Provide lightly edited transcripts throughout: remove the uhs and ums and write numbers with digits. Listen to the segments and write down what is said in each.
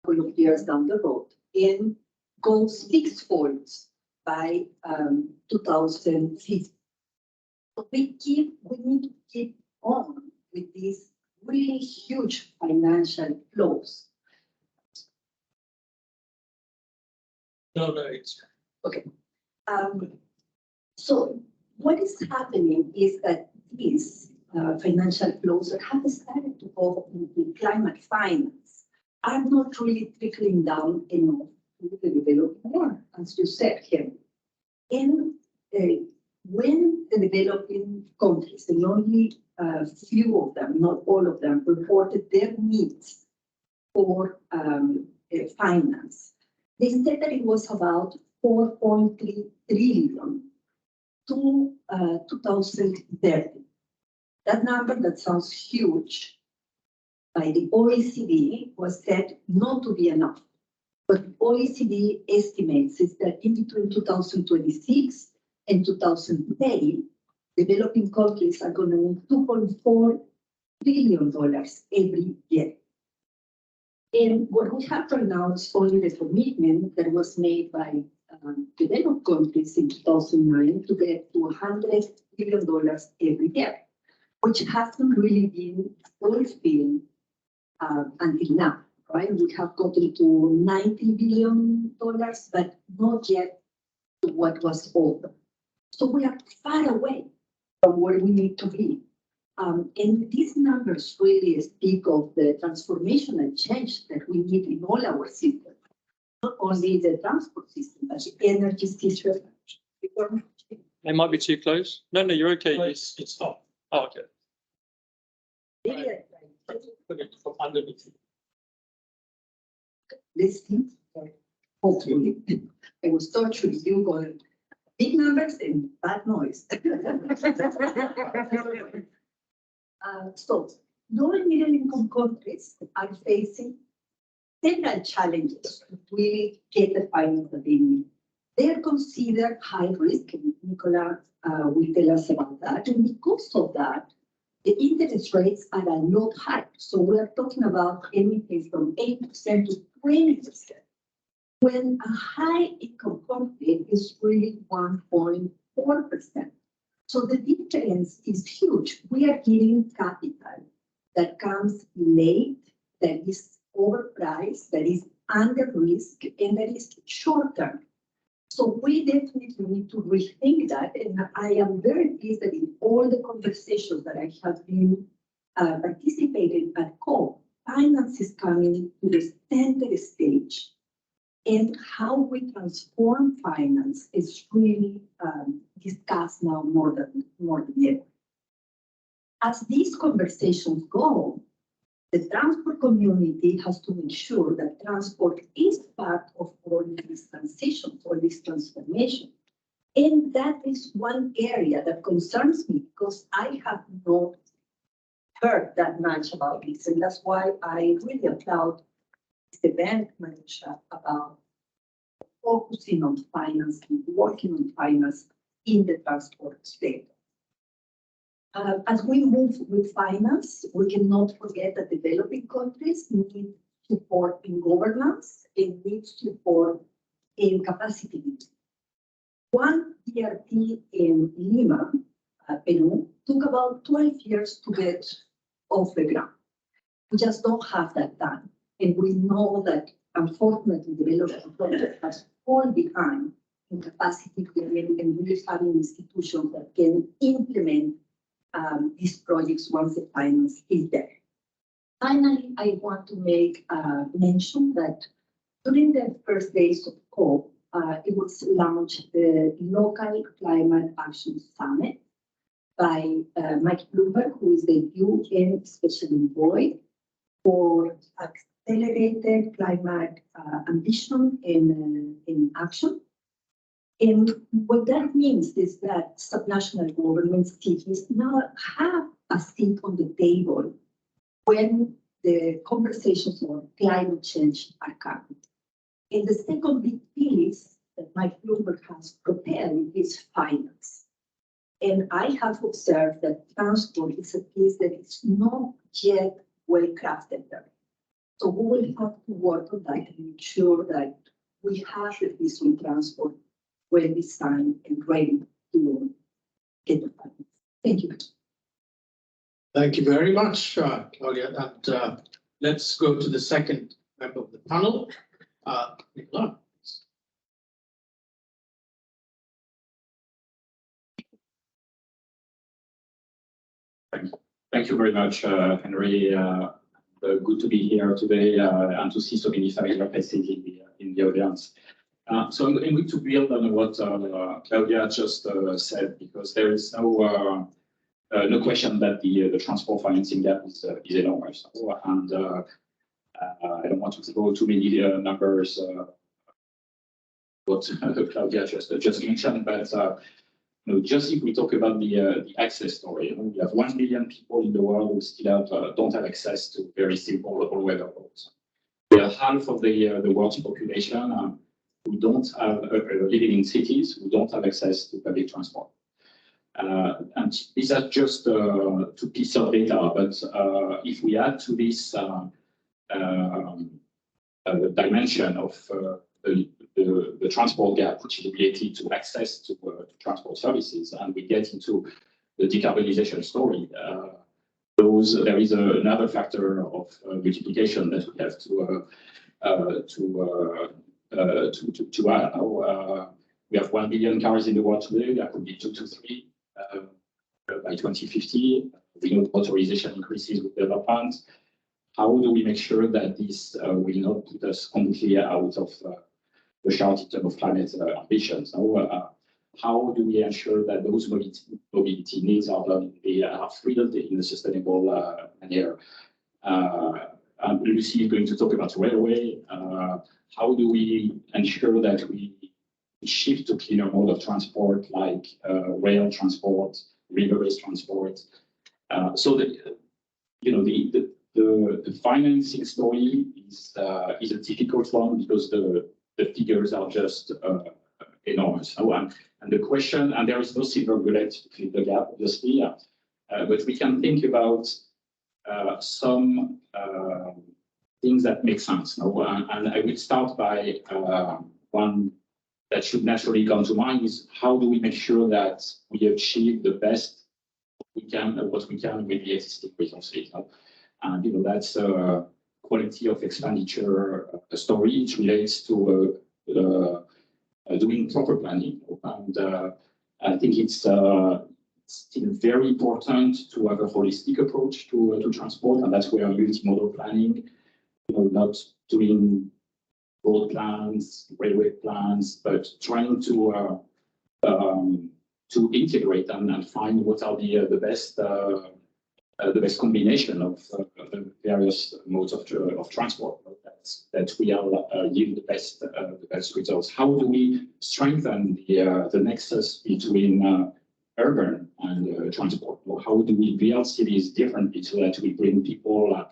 couple of years down the road and go sixfold by 2050. So we need to keep on with these really huge financial flows. No, it's okay. So what is happening is that these financial flows that have started to go into climate finance are not really trickling down enough to the developing world, as you said here. And when the developing countries, and only few of them, not all of them, reported their needs for finance, they said that it was about 4.3 trillion to 2030. That number that sounds huge by the OECD was said not to be enough. What the OECD estimates is that in between 2026 and 2030, developing countries are going to need $2.4 billion every year. And what we have right now is only the commitment that was made by developed countries in 2009 to get to $100 billion every year, which hasn't really been fulfilled until now, right? We have gotten to $90 billion, but not yet to what was over. So we are far away from where we need to be. And these numbers really speak of the transformational change that we need in all our systems, not only the transport system, but the energy system. They might be too close. No, you're okay. It's not. Oh, okay. Put it from underneath. Listen, hopefully, I was torturing you going big numbers and bad noise. So, low and middle income countries are facing several challenges to really get the finance that they need. They are considered high risk, and Nicolas will tell us about that. And because of that, the interest rates are a lot higher. So we are talking about anything from 8% to 20%, when a high income country is really 1.4%. So the difference is huge. We are giving capital that comes late, that is overpriced, that is under risk, and that is short term. So we definitely need to rethink that. And I am very pleased that in all the conversations that I have been participating at COP, finance is coming to the center stage. And how we transform finance is really discussed now more than ever. As these conversations go, the transport community has to make sure that transport is part of all these transitions, all this transformation. And that is one area that concerns me because I have not heard that much about this. And that's why I really applaud this event, Maruxa, about focusing on finance and working on finance in the transport sector. As we move with finance, we cannot forget that developing countries need support in governance and need support in capacity building. One ERP in Lima, Peru, took about 12 years to get off the ground. We just don't have that time. And we know that, unfortunately, developing countries has fallen behind in capacity building and really having institutions that can implement these projects once the finance is there. Finally, I want to make mention that during the first days of COP, it was launched the Local Climate Action Summit by Mike Bloomberg, who is the UN Special Envoy for accelerated climate ambition in action. And what that means is that subnational governments, cities now have a seat on the table when the conversations on climate change are coming. And the second big piece that Mike Bloomberg has prepared is finance. And I have observed that transport is a piece that is not yet well crafted there. So we will have to work on that and ensure that we have the peaceful transport well designed and ready to get the funding. Thank you. Thank you very much, Claudia. And let's go to the second member of the panel, Nicolas. Thank you very much, Henry. Good to be here today and to see so many familiar faces in the audience. So I'm going to build on what Claudia just said, because there is no question that the transport financing gap is enormous. And I don't want to go too many numbers, what Claudia just mentioned, but just if we talk about the access story, we have 1 billion people in the world who still don't have access to very simple all-weather roads. We have half of the world's population who don't have living in cities, who don't have access to public transport. And these are just two pieces of data, but if we add to this dimension of the transport gap, which is related to access to transport services, and we get into the decarbonization story, there is another factor of multiplication that we have to add. We have 1 billion cars in the world today. There could be 2 to 3 by 2050. We know motorization increases with development. How do we make sure that this will not put us completely out of the chart in terms of climate ambitions? How do we ensure that those mobility needs are filled in a sustainable manner? And Lucy is going to talk about railway. How do we ensure that we shift to cleaner mode of transport, like rail transport, river-based transport? So the financing story is a difficult one because the figures are just enormous. And the question, and there is no silver bullet to fill the gap, obviously, but we can think about some things that make sense. And I will start by one that should naturally come to mind is how do we make sure that we achieve the best what we can with the existing resources. And that's a quality of expenditure story. It relates to doing proper planning. And I think it's still very important to have a holistic approach to transport, and that's where multimodal planning, not doing road plans, railway plans, but trying to integrate and find what are the best combination of the various modes of transport that will yield the best results. How do we strengthen the nexus between urban and transport? Or how do we build cities differently so that we bring people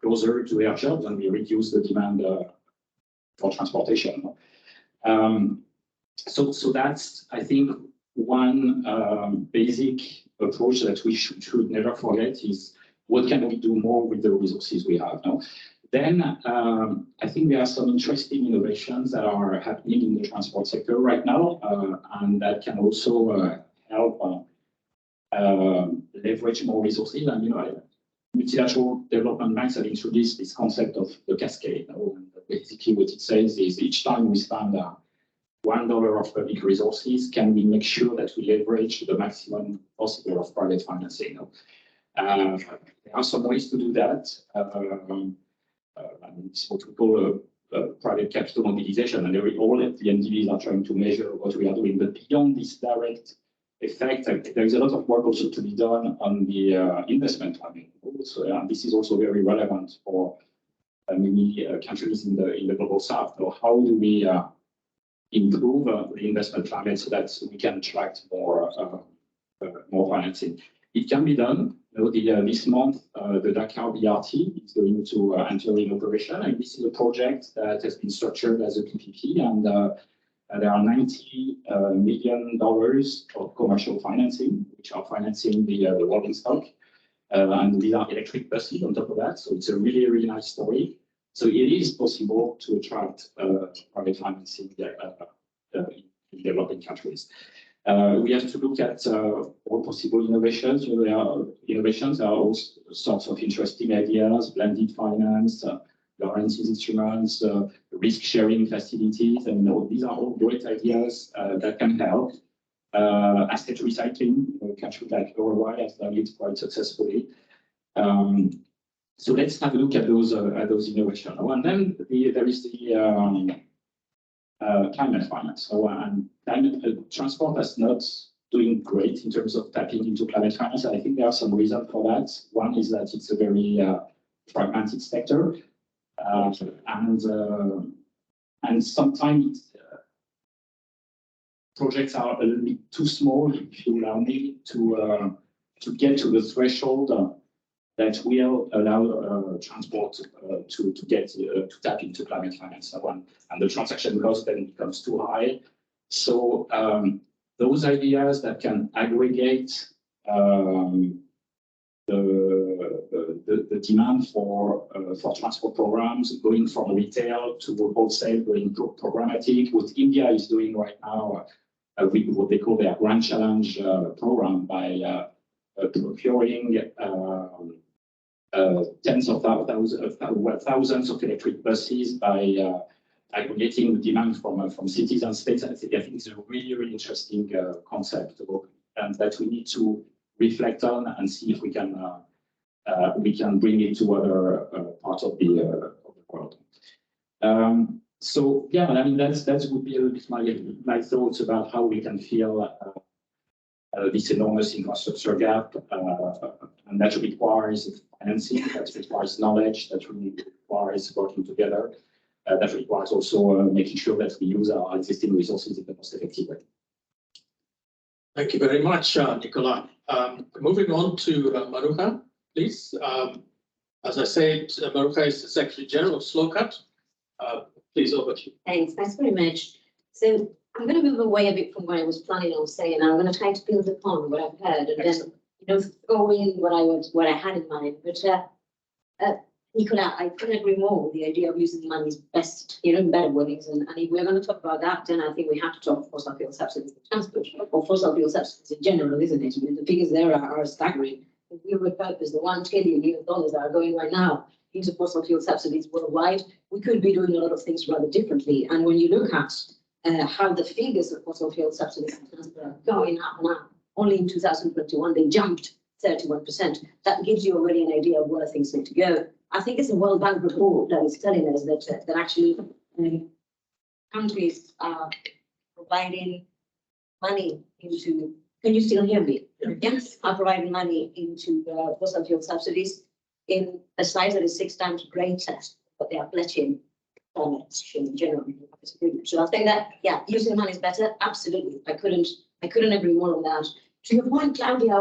closer to their jobs and we reduce the demand for transportation? So that's, I think, one basic approach that we should never forget is what can we do more with the resources we have now. Then I think there are some interesting innovations that are happening in the transport sector right now, and that can also help leverage more resources. And multilateral development banks have introduced this concept of the cascade. And basically, what it says is each time we spend $1 of public resources, can we make sure that we leverage the maximum possible of private financing? There are some ways to do that. It's what we call private capital mobilization, and all of the NDBs are trying to measure what we are doing. But beyond this direct effect, there is a lot of work also to be done on the investment planning. So this is also very relevant for many countries in the global south. So how do we improve the investment climate so that we can attract more financing? It can be done. This month, the Dakar BRT is going to enter in operation, and this is a project that has been structured as a PPP, and there are $90 million of commercial financing, which are financing the rolling stock, and these are electric buses on top of that. So it's a really, really nice story. So it is possible to attract private financing in developing countries. We have to look at all possible innovations. You know, there are all sorts of interesting ideas, blended finance, guaranteed instruments, risk-sharing facilities, and these are all great ideas that can help. Asset recycling, a country like Uruguay has done it quite successfully. So let's have a look at those innovations. And then there is the climate finance. So, and climate transport is not doing great in terms of tapping into climate finance. I think there are some reasons for that. One is that it's a very fragmented sector, and sometimes projects are a little bit too small, if you allow me, to get to the threshold that will allow transport to tap into climate finance. And the transaction cost then becomes too high. So those ideas that can aggregate the demand for transport programs, going from retail to wholesale, going to programmatic. What India is doing right now, what they call their Grand Challenge program, by procuring tens of thousands of electric buses by aggregating the demand from cities and states. I think it's a really, really interesting concept, and that we need to reflect on and see if we can bring it to other parts of the world. So yeah, I mean that would be a little bit my thoughts about how we can fill this enormous infrastructure gap, and that requires financing, that requires knowledge, that requires working together, that requires also making sure that we use our existing resources in the most effective way. Thank you very much, Nicolas. Moving on to Maruxa, please. As I said, Maruxa is the Secretary General of SLOCAT. Please, over to you. Thanks very much. So I'm going to move away a bit from what I was planning on saying. I'm going to try to build upon what I've heard, and then throw in what I had in mind. But Nicolas, I couldn't agree more with the idea of using money is best, in better ways. And if we're going to talk about that, then I think we have to talk fossil fuel subsidies for transport, or fossil fuel subsidies in general, isn't it? I mean, the figures there are staggering. If we repurpose the $1 trillion that are going right now into fossil fuel subsidies worldwide, we could be doing a lot of things rather differently. And when you look at how the figures of fossil fuel subsidies in transport are going up now, only in 2021 they jumped 31%. That gives you already an idea of where things need to go. I think it's a World Bank report that is telling us that actually countries are providing money into. Can you still hear me? Yeah. Yes, are providing money into fossil fuel subsidies in a size that is 6 times greater, but they are pledging in general. So I think that, yeah, using money is better. Absolutely, I couldn't agree more on that. To your point, Claudia,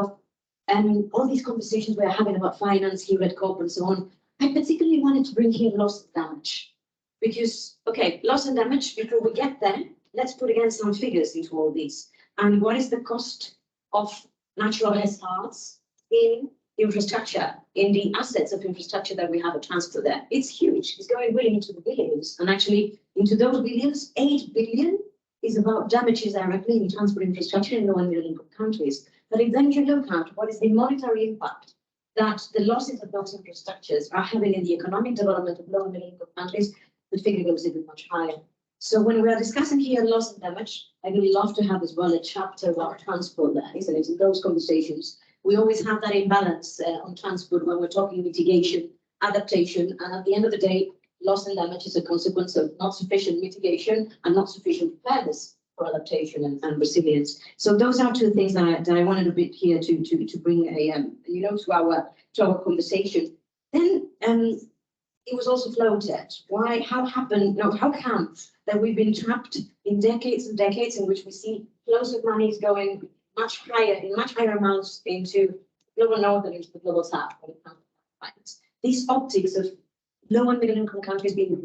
all these conversations we're having about finance here at COP and so on, I particularly wanted to bring here loss and damage, because loss and damage. Before we get there, let's put again some figures into all this. And what is the cost of natural hazards in infrastructure, in the assets of infrastructure that we have at transport there? It's huge. It's going really into the billions. And actually, into those billions, 8 billion is about damages directly in transport infrastructure in low and middle income countries. But if then you look at what is the monetary impact that the losses of those infrastructures are having in the economic development of low and middle income countries, the figure goes even much higher. So when we are discussing here loss and damage, I would love to have as well a chapter about transport there, isn't it? In those conversations, we always have that imbalance on transport when we're talking mitigation, adaptation, and at the end of the day, loss and damage is a consequence of not sufficient mitigation and not sufficient preparedness for adaptation and resilience. So those are two things that I wanted a bit here to bring to our conversation. Then it was also floated. Why? How come that we've been trapped in decades and decades in which we see flows of money going much higher amounts into global north and into the global south when it comes to finance? These optics of low and middle income countries being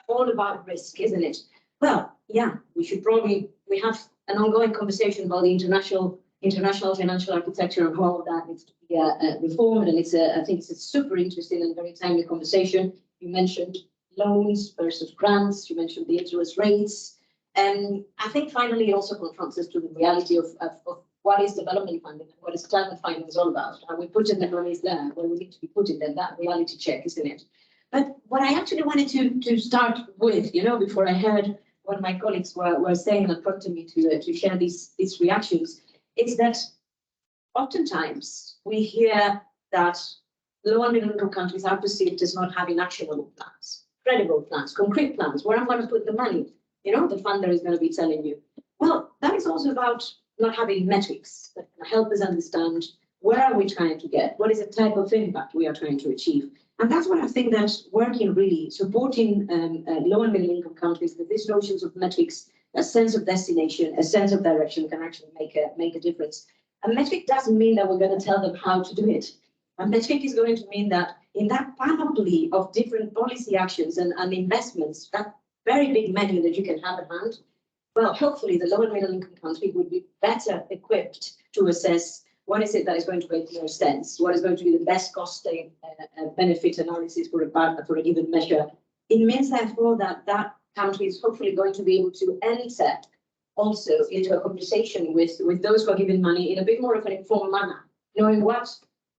all about risk, isn't it? Well, yeah, we have an ongoing conversation about the international financial architecture and how all of that needs to be reformed. And I think it's a super interesting and very timely conversation. You mentioned loans versus grants. You mentioned the interest rates. And I think finally it also confronts us to the reality of what is development funding and what is climate finance all about. Are we putting the monies there where we need to be putting them? That reality check, isn't it? But what I actually wanted to start with, before I heard what my colleagues were saying and prompted me to share these reactions, is that oftentimes we hear that low and middle income countries are perceived as not having actionable plans, credible plans, concrete plans. Where I'm going to put the money, the funder is going to be telling you. Well, that is also about not having metrics that can help us understand where are we trying to get, what is the type of impact we are trying to achieve. And that's what I think that working really, supporting low and middle income countries with these notions of metrics, a sense of destination, a sense of direction can actually make a difference. A metric doesn't mean that we're going to tell them how to do it. A metric is going to mean that in that panoply of different policy actions and investments, that very big menu that you can have at hand, well, hopefully the low and middle income country would be better equipped to assess what is it that is going to make more sense, what is going to be the best cost benefit analysis for a given measure. It means, therefore, that country is hopefully going to be able to enter also into a conversation with those who are giving money in a bit more of an informed manner, knowing what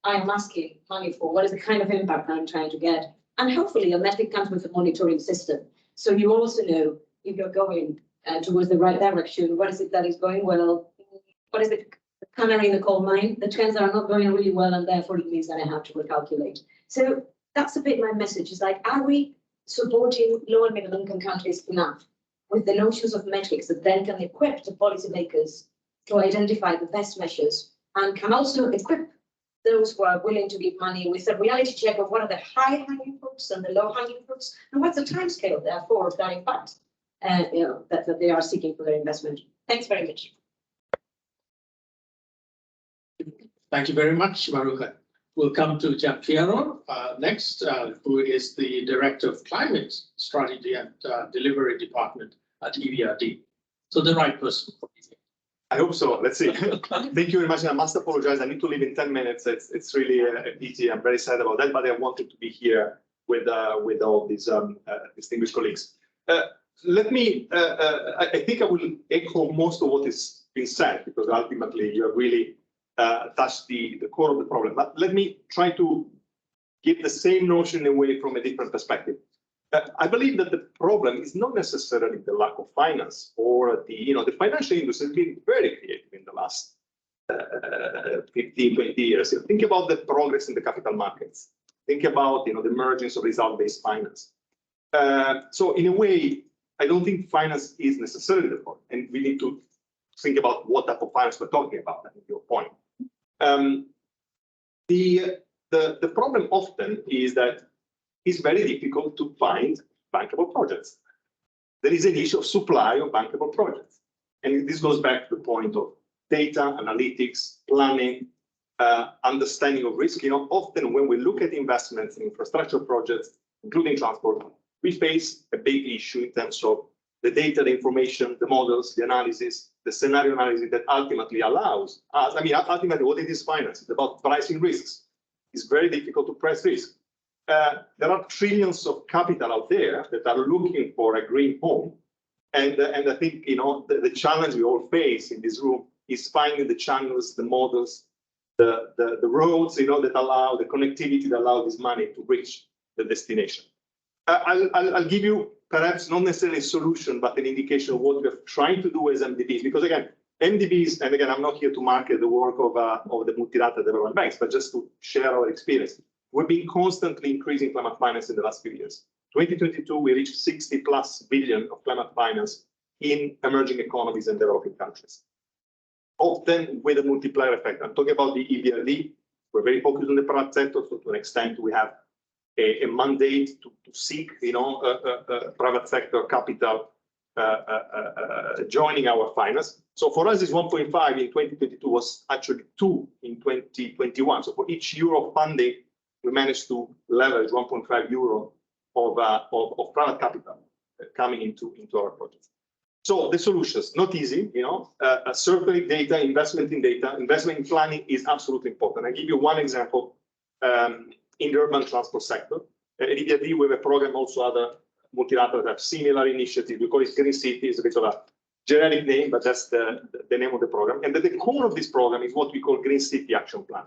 I am asking money for, what is the kind of impact I'm trying to get. And hopefully a metric comes with a monitoring system. So you also know if you're going towards the right direction, what is it that is going well, what is the canary in the coal mine, the trends are not going really well, and therefore it means that I have to recalculate. So that's a bit my message, is like, are we supporting low and middle income countries enough with the notions of metrics that then can equip the policymakers to identify the best measures and can also equip those who are willing to give money with a reality check of what are the high-hanging fruits and the low-hanging fruits, and what's the timescale, therefore, of that impact that they are seeking for their investment. Thanks very much. Thank you very much, Maruxa. We'll come to Gianpiero next, who is the Director of Climate Strategy and Delivery Department at EBRD. So the right person. I hope so. Let's see. Thank you very much. I must apologize. I need to leave in 10 minutes. It's really a pity. I'm very sad about that, but I wanted to be here with all these distinguished colleagues. Let me, I think I will echo most of what has been said, because ultimately you have really touched the core of the problem. But let me try to give the same notion away from a different perspective. I believe that the problem is not necessarily the lack of finance, or the financial industry has been very creative in the last 15, 20 years. Think about the progress in the capital markets. Think about the emergence of result-based finance. So in a way, I don't think finance is necessarily the problem, and we need to think about what type of finance we're talking about. I think your point. The problem often is that it's very difficult to find bankable projects. There is an issue of supply of bankable projects. And this goes back to the point of data, analytics, planning, understanding of risk. Often when we look at investments in infrastructure projects, including transport, we face a big issue in terms of the data, the information, the models, the analysis, the scenario analysis that ultimately allows us. Ultimately, what it is finance? It's about pricing risks. It's very difficult to price risk. There are trillions of capital out there that are looking for a green home. And I think, the challenge we all face in this room is finding the channels, the models, the roads, that allow the connectivity that allow this money to reach the destination. I'll give you perhaps not necessarily a solution, but an indication of what we're trying to do as MDBs. Because again, MDBs, and again, I'm not here to market the work of the multilateral development banks, but just to share our experience. We've been constantly increasing climate finance in the last few years. 2022, we reached 60+ billion of climate finance in emerging economies and developing countries. Often with a multiplier effect. I'm talking about the EBRD. We're very focused on the private sector, so to an extent we have a mandate to seek, private sector capital joining our finance. So for us, it's 1.5 in 2022 was actually 2 in 2021. So for each euro of funding, we managed to leverage 1.5 euro of private capital coming into our projects. So the solutions, not easy, certainly data, investment in planning is absolutely important. I'll give you one example in the urban transport sector. At EBRD, we have a program, also other multilaterals have similar initiatives. We call it Green City. It's a bit of a generic name, but that's the name of the program. And at the core of this program is what we call Green City Action Plan,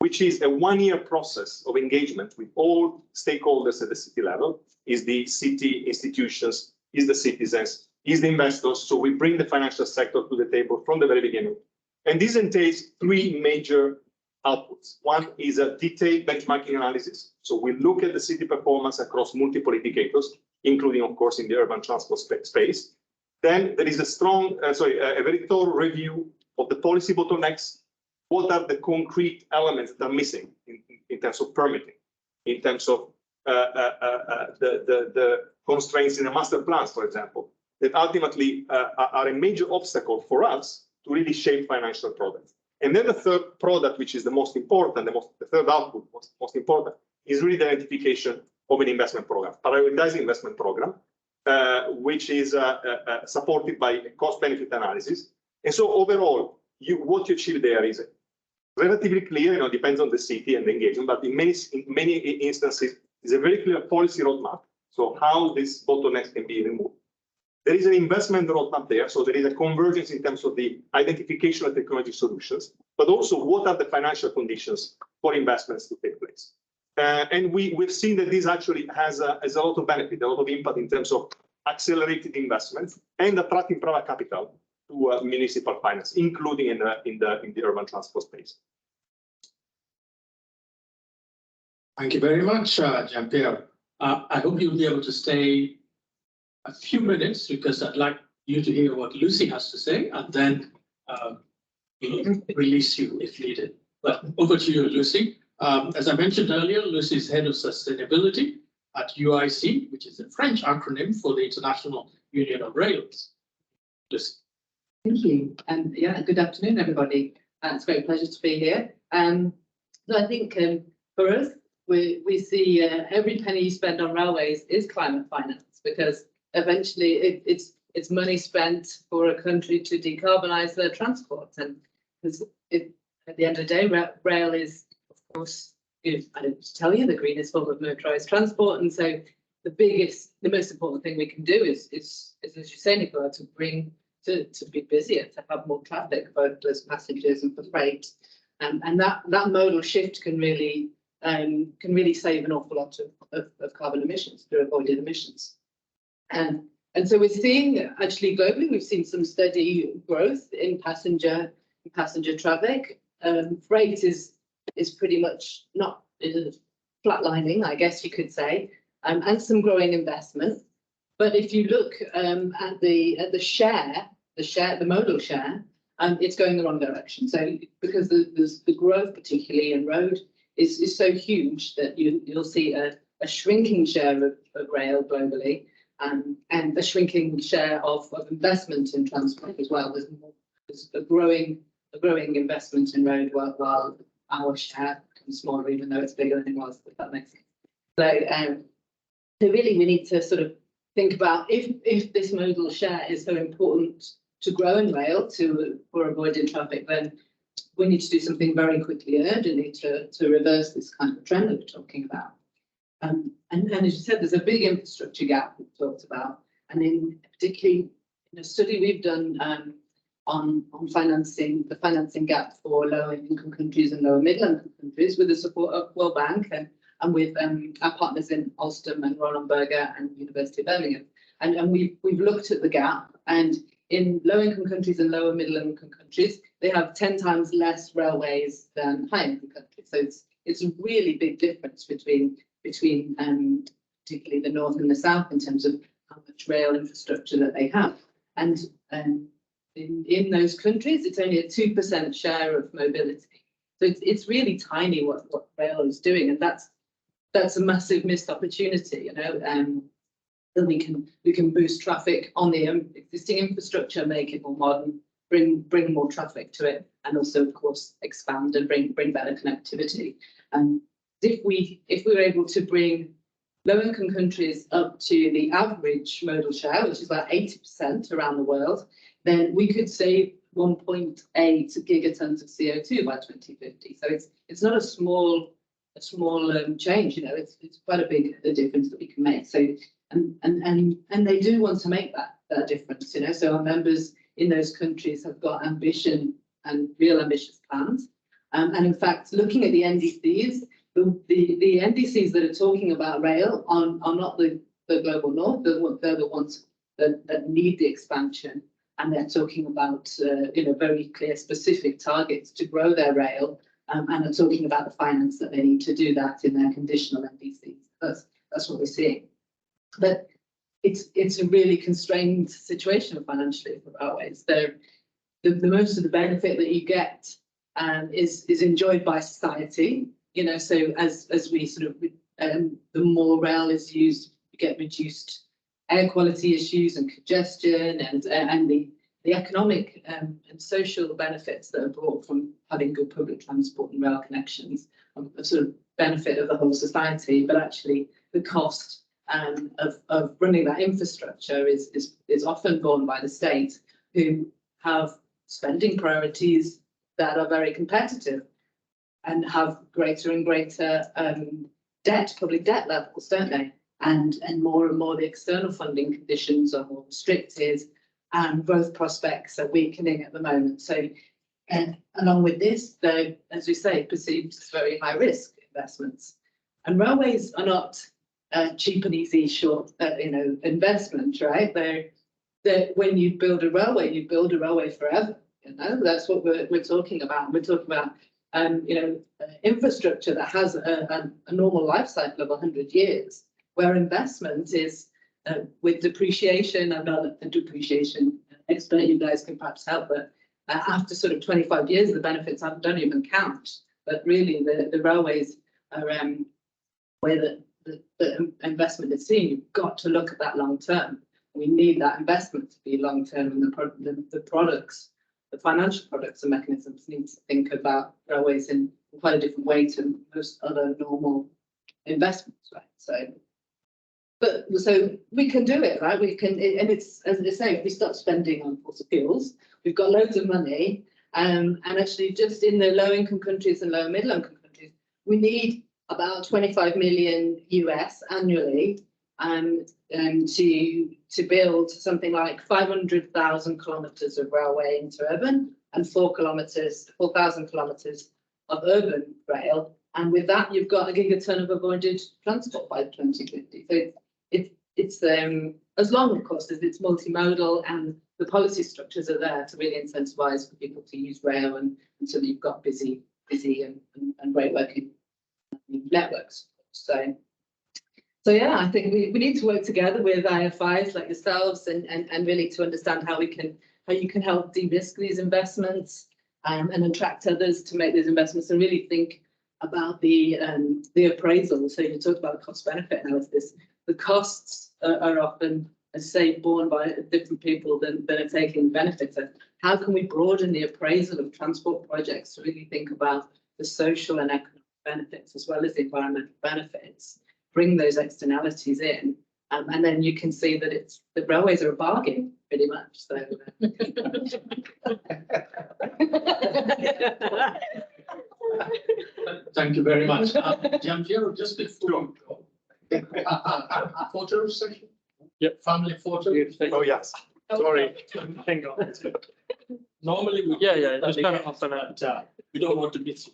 which is a one-year process of engagement with all stakeholders at the city level, is the city institutions, is the citizens, is the investors. So we bring the financial sector to the table from the very beginning. And this entails three major outputs. One is a detailed benchmarking analysis. So we look at the city performance across multiple indicators, including, of course, in the urban transport space. Then there is a very thorough review of the policy bottlenecks. What are the concrete elements that are missing in terms of permitting, in terms of the constraints in the master plans, for example, that ultimately are a major obstacle for us to really shape financial products. And then the third product, which is the most important, the third output, most important, is really the identification of an investment program, prioritizing investment program, which is supported by a cost-benefit analysis. And so overall, what you achieve there is relatively clear, depends on the city and the engagement, but in many instances, it's a very clear policy roadmap. So how these bottlenecks can be removed. There is an investment roadmap there, so there is a convergence in terms of the identification of technology solutions, but also what are the financial conditions for investments to take place. And we've seen that this actually has a lot of benefit, a lot of impact in terms of accelerated investments and attracting private capital to municipal finance, including in the urban transport space. Thank you very much, Gianpiero. I hope you'll be able to stay a few minutes because I'd like you to hear what Lucy has to say, and then release you if needed. But over to you, Lucy. As I mentioned earlier, Lucy is head of sustainability at UIC, which is a French acronym for the International Union of Rails. Lucy. Thank you. And yeah, good afternoon, everybody. It's a great pleasure to be here. So I think for us, we see every penny you spend on railways is climate finance, because eventually it's money spent for a country to decarbonize their transport. And because at the end of the day, rail is, of course, I don't tell you, the greenest form of motorized transport. And so the most important thing we can do is as you say, Nicolas, to be busier, to have more traffic, both as passengers and for freight. And that modal shift can really save an awful lot of carbon emissions through avoided emissions. And so we're seeing, actually globally, we've seen some steady growth in passenger traffic. Freight is pretty much not flatlining, I guess you could say, and some growing investment. But if you look at the modal share, it's going the wrong direction. So because the growth, particularly in road, is so huge that you'll see a shrinking share of rail globally, and a shrinking share of investment in transport as well. There's a growing investment in road while our share becomes smaller, even though it's bigger than it was, if that makes sense. So really we need to sort of think about if this modal share is so important to grow in rail for avoiding traffic, then we need to do something very quickly and urgently to reverse this kind of trend that we're talking about. And as you said, there's a big infrastructure gap we've talked about, and particularly in a study we've done on the financing gap for lower income countries and lower middle income countries, with the support of World Bank and with our partners in Alstom and Roland Berger and University of Birmingham. And we've looked at the gap, and in low income countries and lower middle income countries, they have 10 times less railways than high income countries. So it's a really big difference between particularly the north and the south in terms of how much rail infrastructure that they have. And in those countries, it's only a 2% share of mobility. So it's really tiny what rail is doing, and that's a massive missed opportunity, that we can boost traffic on the existing infrastructure, make it more modern, bring more traffic to it, and also, of course, expand and bring better connectivity. And if we were able to bring low-income countries up to the average modal share, which is about 80% around the world, then we could save 1.8 gigatons of CO2 by 2050. So it's not a small change, it's quite a big difference that we can make. So And they do want to make that difference, you know, so our members in those countries have got ambition and real ambitious plans. And in fact, looking at the NDCs, the NDCs that are talking about rail are not the global north, they're the ones that need the expansion. And they're talking about, very clear, specific targets to grow their rail, and are talking about the finance that they need to do that in their conditional NDCs. That's what we're seeing. But it's a really constrained situation financially for railways. The most of the benefit that you get is enjoyed by society. You know, so as we sort of the more rail is used, you get reduced air quality issues and congestion, and the economic and social benefits that are brought from having good public transport and rail connections, a sort of benefit of the whole society. But actually, the cost of running that infrastructure is often borne by the state, who have spending priorities that are very competitive and have greater and greater public debt levels, don't they? And more the external funding conditions are more restricted, and growth prospects are weakening at the moment. So, and along with this, they're, as we say, perceived as very high risk investments. And railways are not cheap and easy, short, investment, right? They're when you build a railway forever. You know, that's what we're talking about. We're talking about infrastructure that has a normal life cycle of 100 years, where investment is with depreciation. I'm not a depreciation expert, you guys can perhaps help, but after sort of 25 years, the benefits don't even count. But really, the railways are where the investment is seen. You've got to look at that long term. We need that investment to be long term, and the products, the financial products and mechanisms need to think about railways in quite a different way to most other normal investments, right? So we can do it, right? We can, and it's, as I say, if we stop spending on fossil fuels, we've got loads of money, and actually just in the low-income countries and low-middle-income countries, we need about 25 million US annually, to build something like 500,000 kilometres of railway into urban, and 4,000 kilometres of urban rail. And with that, you've got a gigaton of avoided transport by 2050. So it's as long, of course, as it's multimodal and the policy structures are there to really incentivise for people to use rail, and until you've got busy and great working networks. So yeah, I think we need to work together with IFIs like yourselves and really to understand how you can help de-risk these investments, and attract others to make these investments, and really think about the appraisal. So you talked about cost benefit analysis. The costs are often, as I say, borne by different people than are taking benefits. And how can we broaden the appraisal of transport projects to really think about the social and economic benefits as well as the environmental benefits? Bring those externalities in, and then you can see that the railways are a bargain, pretty much. So. Thank you very much. Gianpiero, just before you go, photo session? Yep. Family photo? Oh, yes. Sorry. Hang on. Normally we. Yeah, just kind of often we don't want to miss you.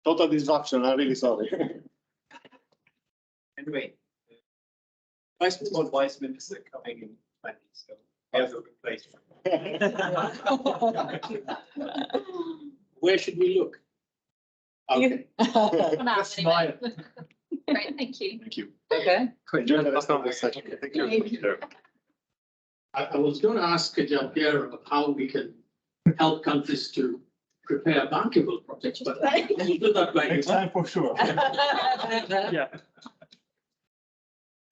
Total disruption, I'm really sorry. Anyway, most vice ministers are coming in 20, so there's a good place. Where should we look? Okay. Smile. Great, thank you. Thank you. Okay. Enjoy the rest of the session. Thank you. I was going to ask Gianpiero how we can help countries to prepare bankable projects, but we'll do that later. Next time for sure. Yeah.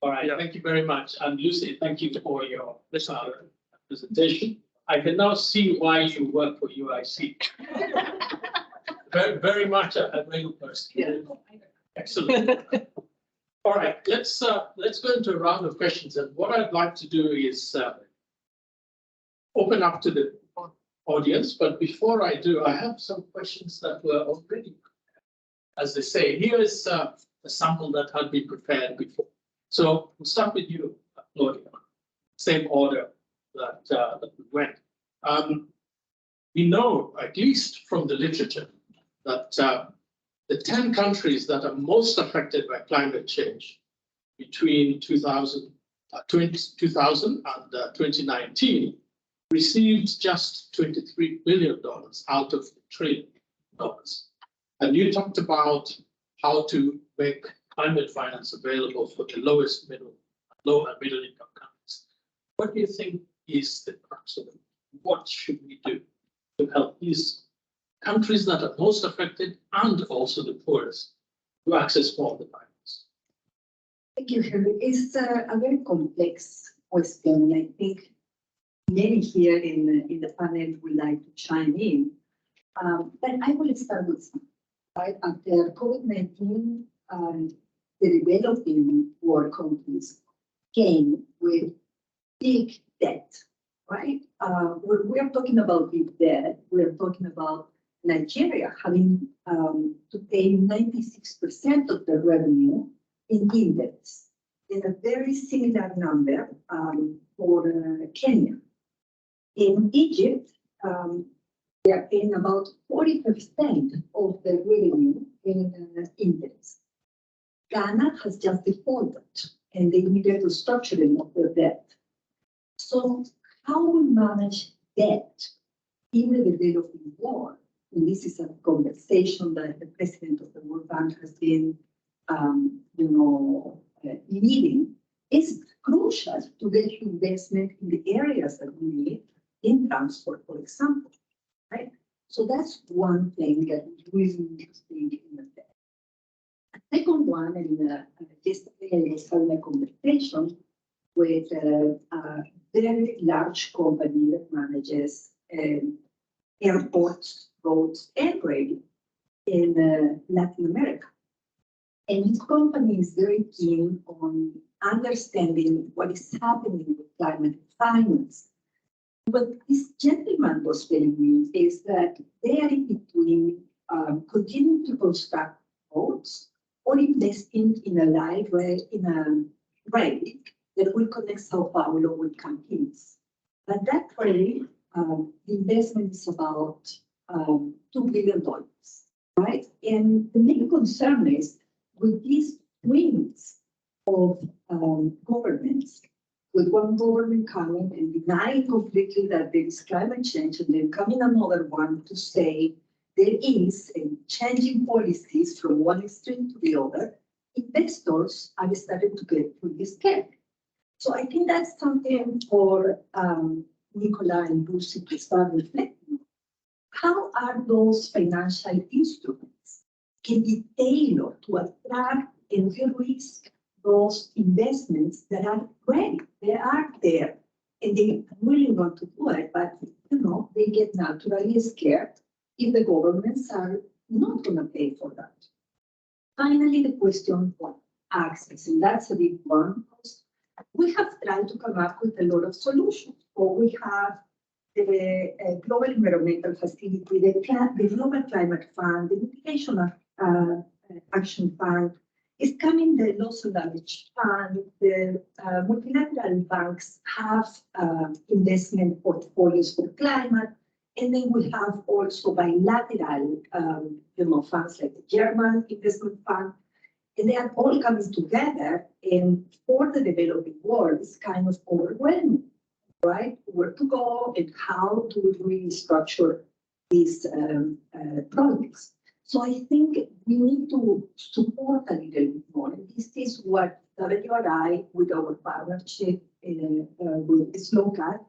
All right, Yeah. Thank you very much. And Lucy, thank you for your presentation. I can now see why you work for UIC. Very much a real person. Yeah. Excellent. All right, let's go into a round of questions. And what I'd like to do is open up to the audience. But before I do, I have some questions that were already, as they say, here is a sample that had been prepared before. So we'll start with you, Claudia. Same order that we went. We know, at least from the literature, that the 10 countries that are most affected by climate change between 2000 and 2019 received just $23 billion out of $1 trillion. And you talked about how to make climate finance available for the low and middle income countries. What do you think is the crux of it? What should we do to help these countries that are most affected and also the poorest to access more of the finance? Thank you, Henry. It's a very complex question, and I think many here in the panel would like to chime in. But I will start with some. Right after COVID-19, the developing world countries came with big debt, right? When we are talking about big debt, we are talking about Nigeria having to pay 96% of their revenue in debts, and a very similar number for Kenya. In Egypt, they are paying about 40% of their revenue in debts. Ghana has just defaulted, and they needed restructuring of their debt. So how we manage debt in the developing world, and this is a conversation that the president of the World Bank has been, leading, is crucial to get investment in the areas that we need in transport, for example, right? So that's one thing that is really interesting in the debt. A second one, and yesterday I was having a conversation with a very large company that manages airports, roads, and rail in Latin America. And this company is very keen on understanding what is happening with climate finance. What this gentleman was telling me is that they are in between continuing to construct roads or investing in a rail that will connect Sao Paulo with Campinas. But that rail, the investment is about $2 billion, right? And the main concern is with these twins of governments, with one government coming and denying completely that there is climate change, and then coming another one to say there is, and changing policies from one extreme to the other, investors are starting to get pretty scared. So I think that's something for Nicolas and Lucy to start reflecting. How are those financial instruments can be tailored to attract and de-risk those investments that are ready? They are there and they really want to do it, but they get naturally scared if the governments are not going to pay for that. Finally, the question of access, and that's a big one. We have tried to come up with a lot of solutions. So we have the Global Environmental Facility, the Global Climate Fund, the Mitigation Action Fund, is coming the Loss and Damage Fund. The multilateral banks have investment portfolios for climate, and then we have also bilateral funds like the German Investment Fund, and they are all coming together. And for the developing world, it's kind of overwhelming, right? Where to go and how to really structure these projects. So I think we need to support a little bit more. And this is what WRI, with our partnership with SLOCAT,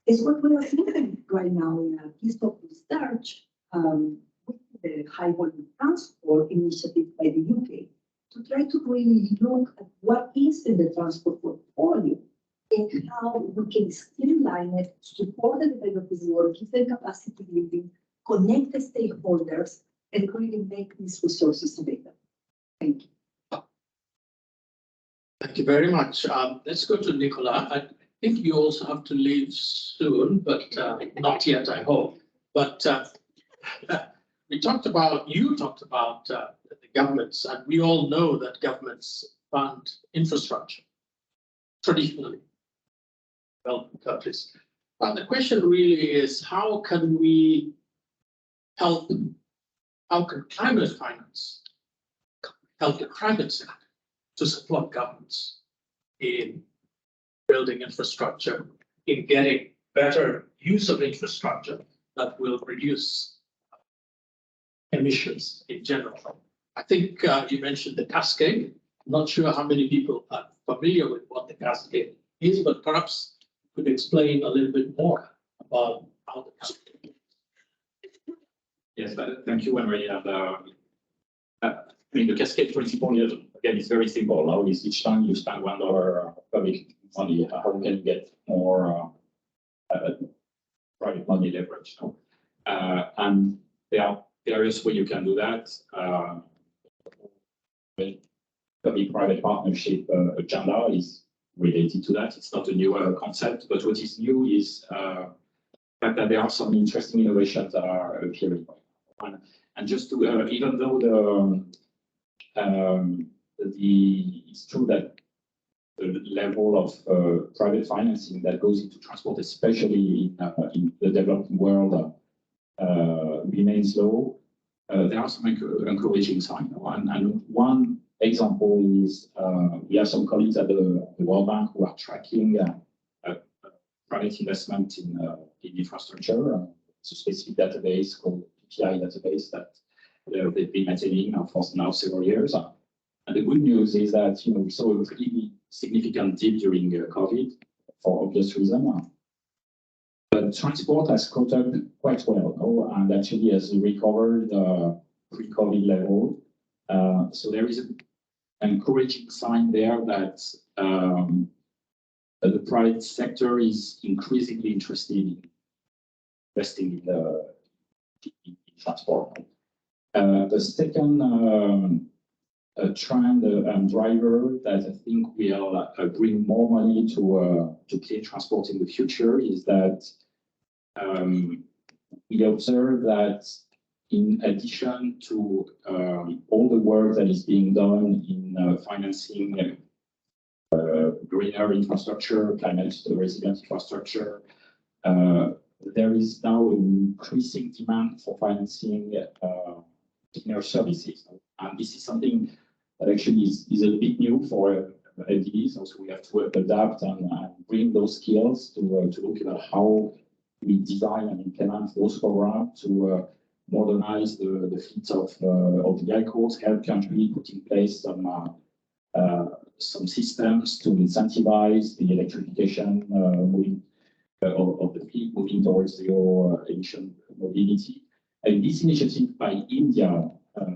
is what we are doing right now in a piece of research with the High Volume Transport Initiative by the UK, to try to really look at what is in the transport portfolio and how we can streamline it, support the developing world, give them capacity building, connect the stakeholders, and really make these resources available. Thank you. Thank you very much. Let's go to Nicolas. I think you also have to leave soon, but not yet, I hope. But you talked about the governments, and we all know that governments fund infrastructure. traditionally developing countries. But the question really is, how can we help? How can climate finance help the private sector to support governments in building infrastructure, in getting better use of infrastructure that will reduce emissions in general? I think you mentioned the cascade. I'm not sure how many people are familiar with what the cascade is, but perhaps you could explain a little bit more about how the cascade. Yes, thank you, Henry. And I mean, the cascade principle, again, is very simple. Now, is each time you spend $1 public money, how can you get more private money leverage? And there are various ways you can do that. Public-private partnership agenda is related to that. It's not a new concept, but what is new is the fact that there are some interesting innovations that are appearing. And just to, even though it's true that the level of private financing that goes into transport, especially in the developing world, remains low, there are some encouraging signs. And one example is we have some colleagues at the World Bank who are tracking private investment in infrastructure. It's a specific database called PPI database that they've been maintaining for now several years. And the good news is that we saw a pretty significant dip during COVID for obvious reasons. But transport has caught up quite well, and actually has recovered pre-COVID level. So there is an encouraging sign there that the private sector is increasingly interested in investing in transport. The second trend and driver that I think will bring more money to clean transport in the future is that we observe that in addition to all the work that is being done in financing greener infrastructure, climate resilient infrastructure, there is now an increasing demand for financing cleaner services. And this is something that actually is a bit new for LDs. Also, we have to adapt and bring those skills to look at how we design and implement those programs to modernize the fleet of vehicles, help countries put in place some systems to incentivize the electrification of the fleet, moving towards zero emission mobility. And this initiative by India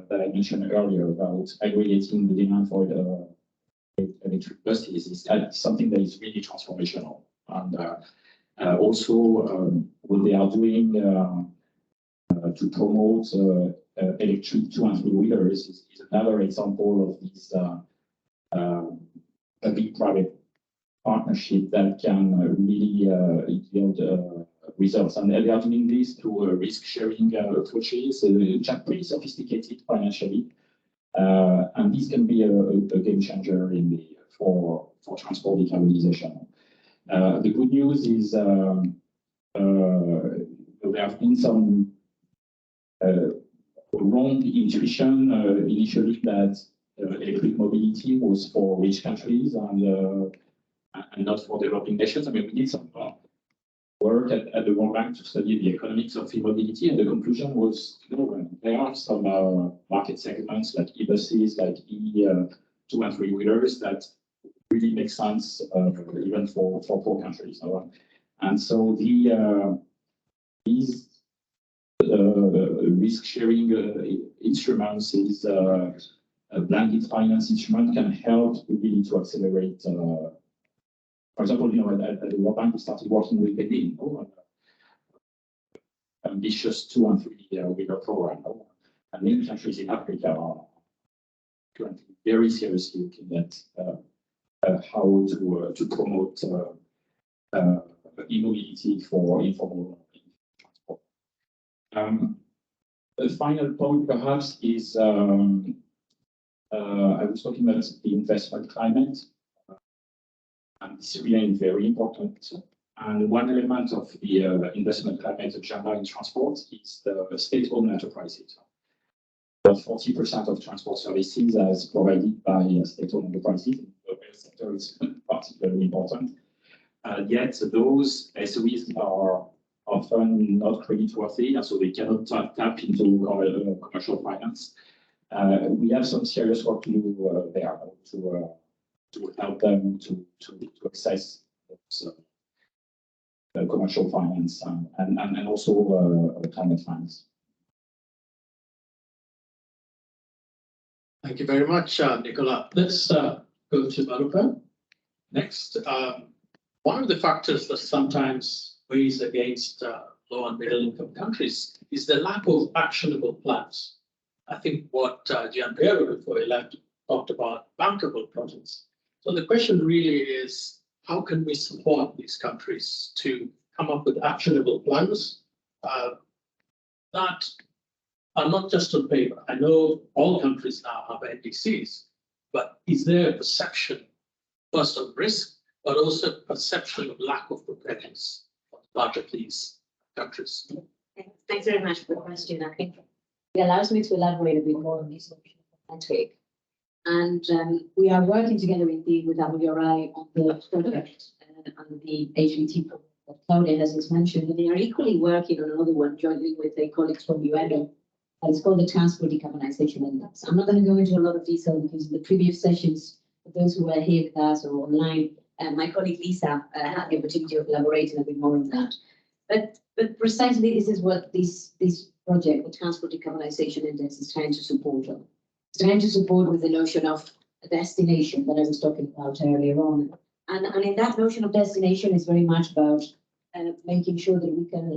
that I mentioned earlier about aggregating the demand for electric buses is something that is really transformational. And also what they are doing to promote electric 2- and 3-wheelers is another example of this public-private partnership that can really yield results. And they are doing this through risk-sharing approaches, pretty sophisticated financially. And this can be a game changer for transport decarbonization. The good news is there have been some wrong intuition initially that electric mobility was for rich countries and not for developing nations. I mean, we did some work at the World Bank to study the economics of e-mobility, and the conclusion was, there are some market segments like e-buses, like e-2- and 3-wheelers that really make sense even for poor countries. And so these risk-sharing instruments is a blended finance instrument can help really to accelerate. For example, at the World Bank, we started working with Peltier, ambitious 2- and 3-wheeler program. And many countries in Africa are currently very seriously looking at how to promote e-mobility for informal transport. The final point, perhaps, is I was talking about the investment climate. and this remains very important. And one element of the investment climate agenda in transport is the state-owned enterprises. About 40% of transport services is provided by state-owned enterprises. The rail sector is particularly important. Yet those SOEs are often not creditworthy, and so they cannot tap into commercial finance. We have some serious work to do there to help them to access those, commercial finance and also climate finance. Thank you very much, Nicolas. Let's go to Maruxa next. One of the factors that sometimes weighs against low and middle income countries is the lack of actionable plans. I think what Gianpiero before he left talked about bankable projects. So the question really is, how can we support these countries to come up with actionable plans that are not just on paper? I know all countries now have NDCs, but is there a perception first of risk, but also perception of lack of preparedness on the part of these countries? Thanks very much for the question. I think it allows me to elaborate a bit more on this notion of metric. And we are working together indeed with WRI on the project and the HVT program that Claudia has just mentioned. And they are equally working on another one jointly with their colleagues from UN. It's called the Transport Decarbonization Index. I'm not going to go into a lot of detail because in the previous sessions, for those who were here with us or online, my colleague Lisa had the opportunity of elaborating a bit more on that. But precisely this is what this project, the Transport Decarbonization Index, is trying to support. It's trying to support with the notion of a destination that I was talking about earlier on. And in that notion of destination is very much about making sure that we can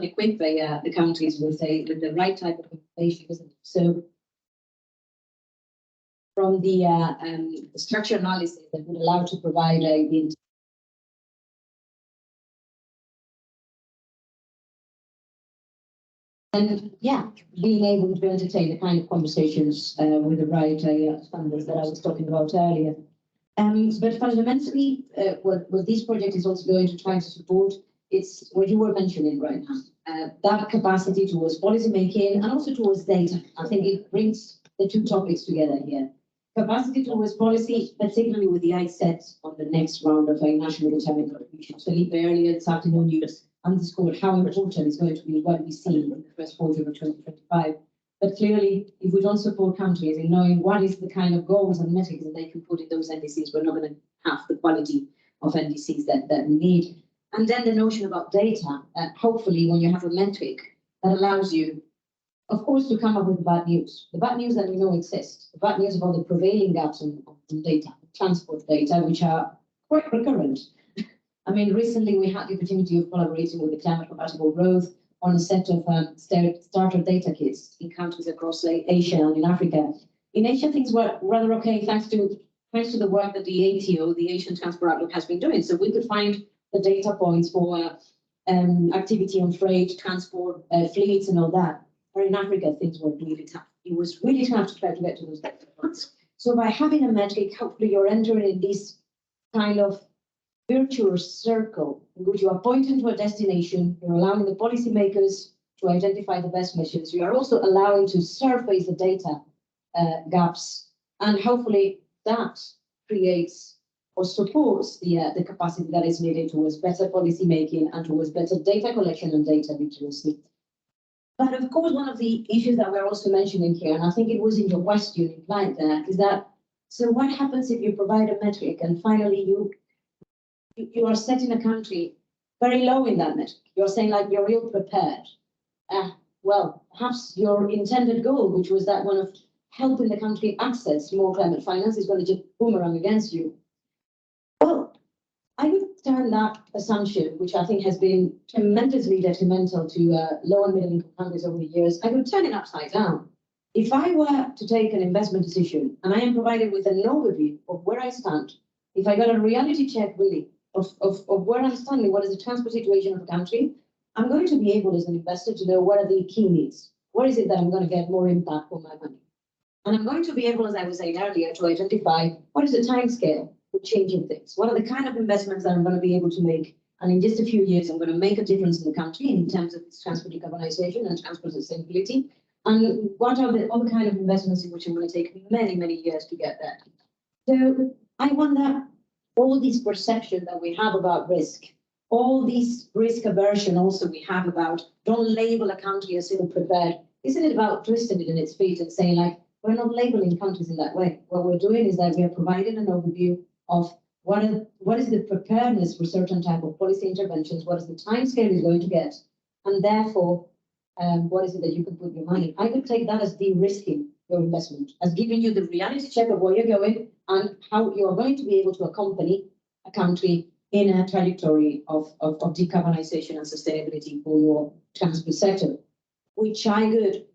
equip the countries with the right type of information. So from the structure analysis that would allow to provide the and being able to entertain the kind of conversations with the right funders that I was talking about earlier. But fundamentally, what this project is also going to try to support, it's what you were mentioning right now, that capacity towards policy making and also towards data. I think it brings the two topics together here. Capacity towards policy, particularly with the eyes set on the next round of a national determined contribution. Felipe earlier this afternoon, you underscored how important it's going to be what we see in the first quarter of 2025. But clearly, if we don't support countries in knowing what is the kind of goals and metrics that they can put in those NDCs, we're not going to have the quality of NDCs that we need. And then the notion about data, hopefully when you have a metric that allows you, of course, to come up with bad news. The bad news that we know exists, the bad news about the prevailing gaps in data, transport data, which are quite recurrent. I mean, recently we had the opportunity of collaborating with the Climate Compatible Growth on a set of starter data kits in countries across Asia and in Africa. In Asia, things were rather okay, thanks to the work that the ATO, the Asian Transport Outlook, has been doing. So we could find the data points for activity on freight, transport, fleets and all that. But in Africa, things were really tough. It was really tough to try to get to those data points. So by having a metric, hopefully you're entering in this kind of virtuous circle in which you are pointing to a destination, you're allowing the policymakers to identify the best measures. You are also allowing to surface the data gaps, and hopefully that creates or supports the capacity that is needed towards better policy making and towards better data collection and data literacy. But of course, one of the issues that we're also mentioning here, and I think it was in your question implied there, is that, so what happens if you provide a metric and finally you are setting a country very low in that metric? You're saying like you're ill prepared. Well, perhaps your intended goal, which was that one of helping the country access more climate finance, is going to just boomerang against you. Well, I would turn that assumption, which I think has been tremendously detrimental to low and middle income countries over the years, I would turn it upside down. If I were to take an investment decision and I am provided with an overview of where I stand, if I got a reality check really of where I'm standing, what is the transport situation of the country, I'm going to be able as an investor to know what are the key needs. What is it that I'm going to get more impact for my money? And I'm going to be able, as I was saying earlier, to identify what is the time scale. for changing things? What are the kind of investments that I'm going to be able to make? And in just a few years, I'm going to make a difference in the country in terms of transport decarbonization and transport sustainability. And what are the other kind of investments in which I'm going to take many, many years to get there? So I wonder, all this perception that we have about risk, all this risk aversion also we have about don't label a country as ill-prepared. Isn't it about twisting it in its feet and saying, like, we're not labeling countries in that way? What we're doing is that we are providing an overview of what is the preparedness for certain type of policy interventions, what is the time scale is going to get, and therefore, what is it that you can put your money? I could take that as de-risking your investment, as giving you the reality check of where you're going and how you are going to be able to accompany a country in a trajectory of decarbonization and sustainability for your transport sector, which I could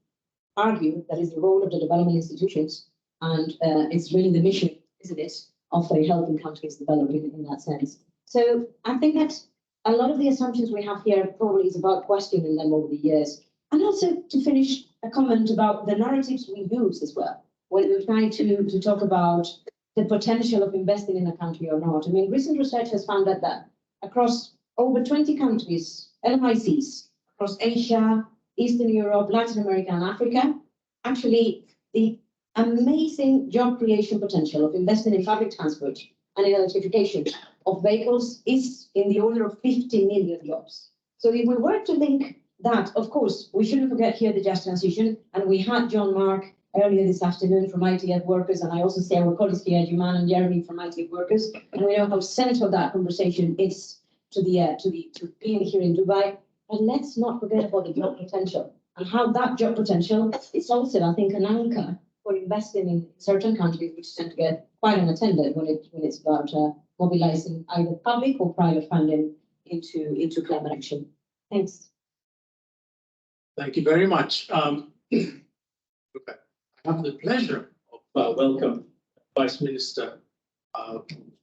argue that is the role of the development institutions, and it's really the mission, isn't it, of helping countries develop in that sense. So I think that a lot of the assumptions we have here probably is about questioning them over the years. And also to finish, a comment about the narratives we use as well, when we try to talk about the potential of investing in a country or not. I mean, recent research has found that across over 20 countries, LMICs, across Asia, Eastern Europe, Latin America, and Africa, actually the amazing job creation potential of investing in public transport and in electrification of vehicles is in the order of 50 million jobs. So if we were to link that, of course, we shouldn't forget here the just transition, and we had John Mark earlier this afternoon from ITF Workers, and I also see our colleagues here, Juman and Jeremy from ITF Workers, and we know how central that conversation is to being here in Dubai. But let's not forget about the job potential and how that job potential is also, I think, an anchor for investing in certain countries, which tend to get quite unattended when it's about mobilizing either public or private funding into climate action. Thanks. Thank you very much. Okay. I have the pleasure of welcome Vice Minister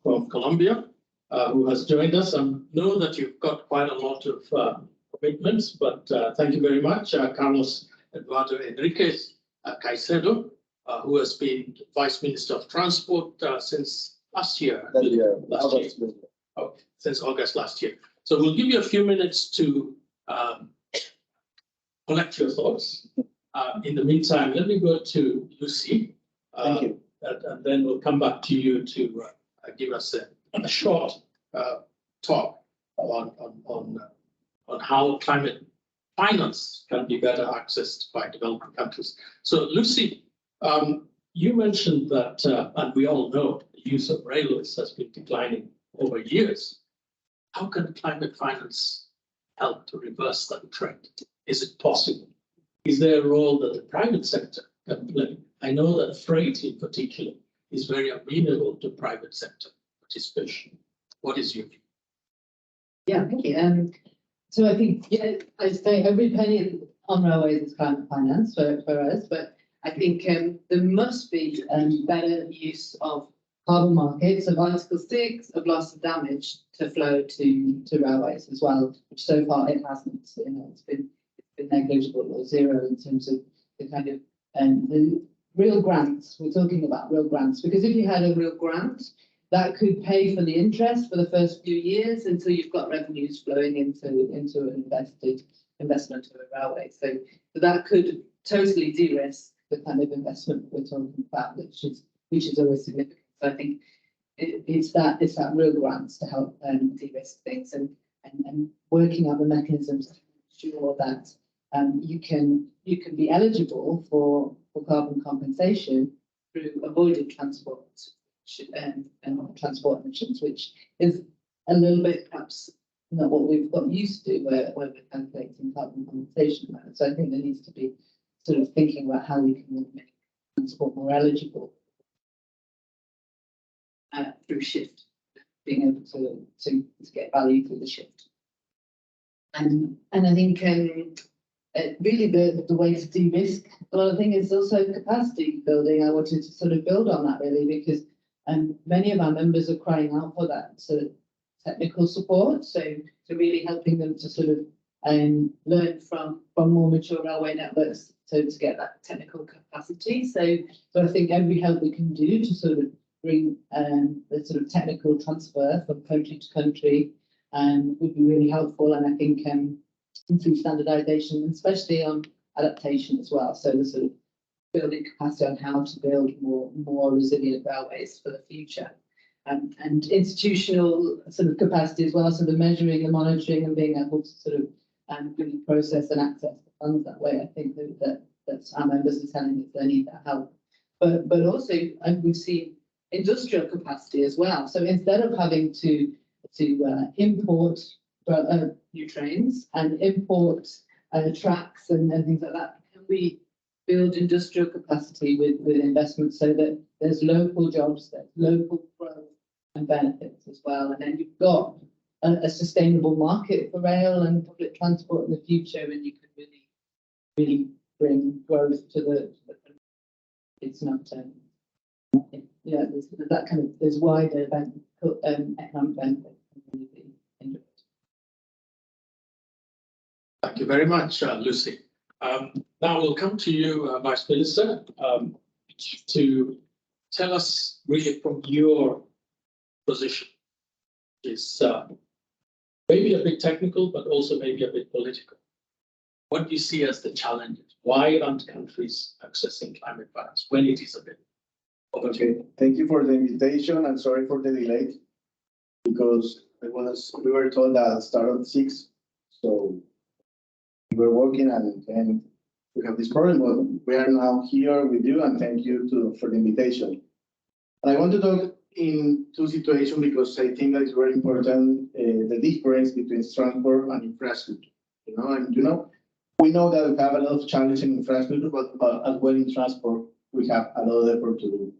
from Colombia, who has joined us. I know that you've got quite a lot of commitments, but thank you very much. Carlos Eduardo Enrique Caicedo, who has been Vice Minister of Transport since last year. Since August last year. So we'll give you a few minutes to collect your thoughts. In the meantime, let me go to Lucy. Thank you. And then we'll come back to you to give us a short talk on how climate finance can be better accessed by developing countries. So Lucy, you mentioned that, and we all know, the use of railways has been declining over years. How can climate finance help to reverse that trend? Is it possible? Is there a role that the private sector can play? I know that freight in particular is very amenable to private sector participation. What is your view? Yeah, thank you. So I think, yeah, I say every penny on railways is climate finance for us, but I think there must be better use of carbon markets of Article 6 of loss of damage to flow to railways as well, which so far it hasn't. You know, it's been negligible or zero in terms of the kind of the real grants. We're talking about real grants, because if you had a real grant, that could pay for the interest for the first few years until you've got revenues flowing into an investment of a railway. So that could totally de-risk the kind of investment we're talking about, which is always significant. So I think it's that real grants to help de-risk things and working out the mechanisms to ensure that you can be eligible for carbon compensation through avoided transport and transport emissions, which is a little bit perhaps not what we've got used to where we're calculating carbon compensation. So I think there needs to be sort of thinking about how we can make transport more eligible through shift, being able to get value through the shift. And I think really the way to de-risk a lot of things is also capacity building. I wanted to sort of build on that really, because many of our members are crying out for that sort of technical support. So really helping them to sort of learn from more mature railway networks to get that technical capacity. So I think every help we can do to sort of bring the sort of technical transfer from country to country would be really helpful. And I think improve standardization, especially on adaptation as well. So the sort of building capacity on how to build more resilient railways for the future. And institutional sort of capacity as well, so the measuring and monitoring and being able to sort of really process and access the funds that way. I think that our members are telling us they need that help. But also, we've seen industrial capacity as well. So instead of having to import new trains and import tracks and things like that, can we build industrial capacity with investment so that there's local jobs, there's local growth and benefits as well. And then you've got a sustainable market for rail and public transport in the future, and you can really bring growth to the country. It's not, there's that kind of, there's wider economic benefit. Thank you very much, Lucy. Now we'll come to you, Vice Minister, to tell us really from your position. It's maybe a bit technical, but also maybe a bit political. What do you see as the challenges? Why aren't countries accessing climate finance when it is available? Okay, thank you for the invitation. I'm sorry for the delay because we were told that start at 6, so we were working and we have this problem, but we are now here with you, and thank you for the invitation. And I want to talk in two situations because I think that is very important, the difference between transport and infrastructure. We know that we have a lot of challenges in infrastructure, but as well in transport, we have a lot of effort to do.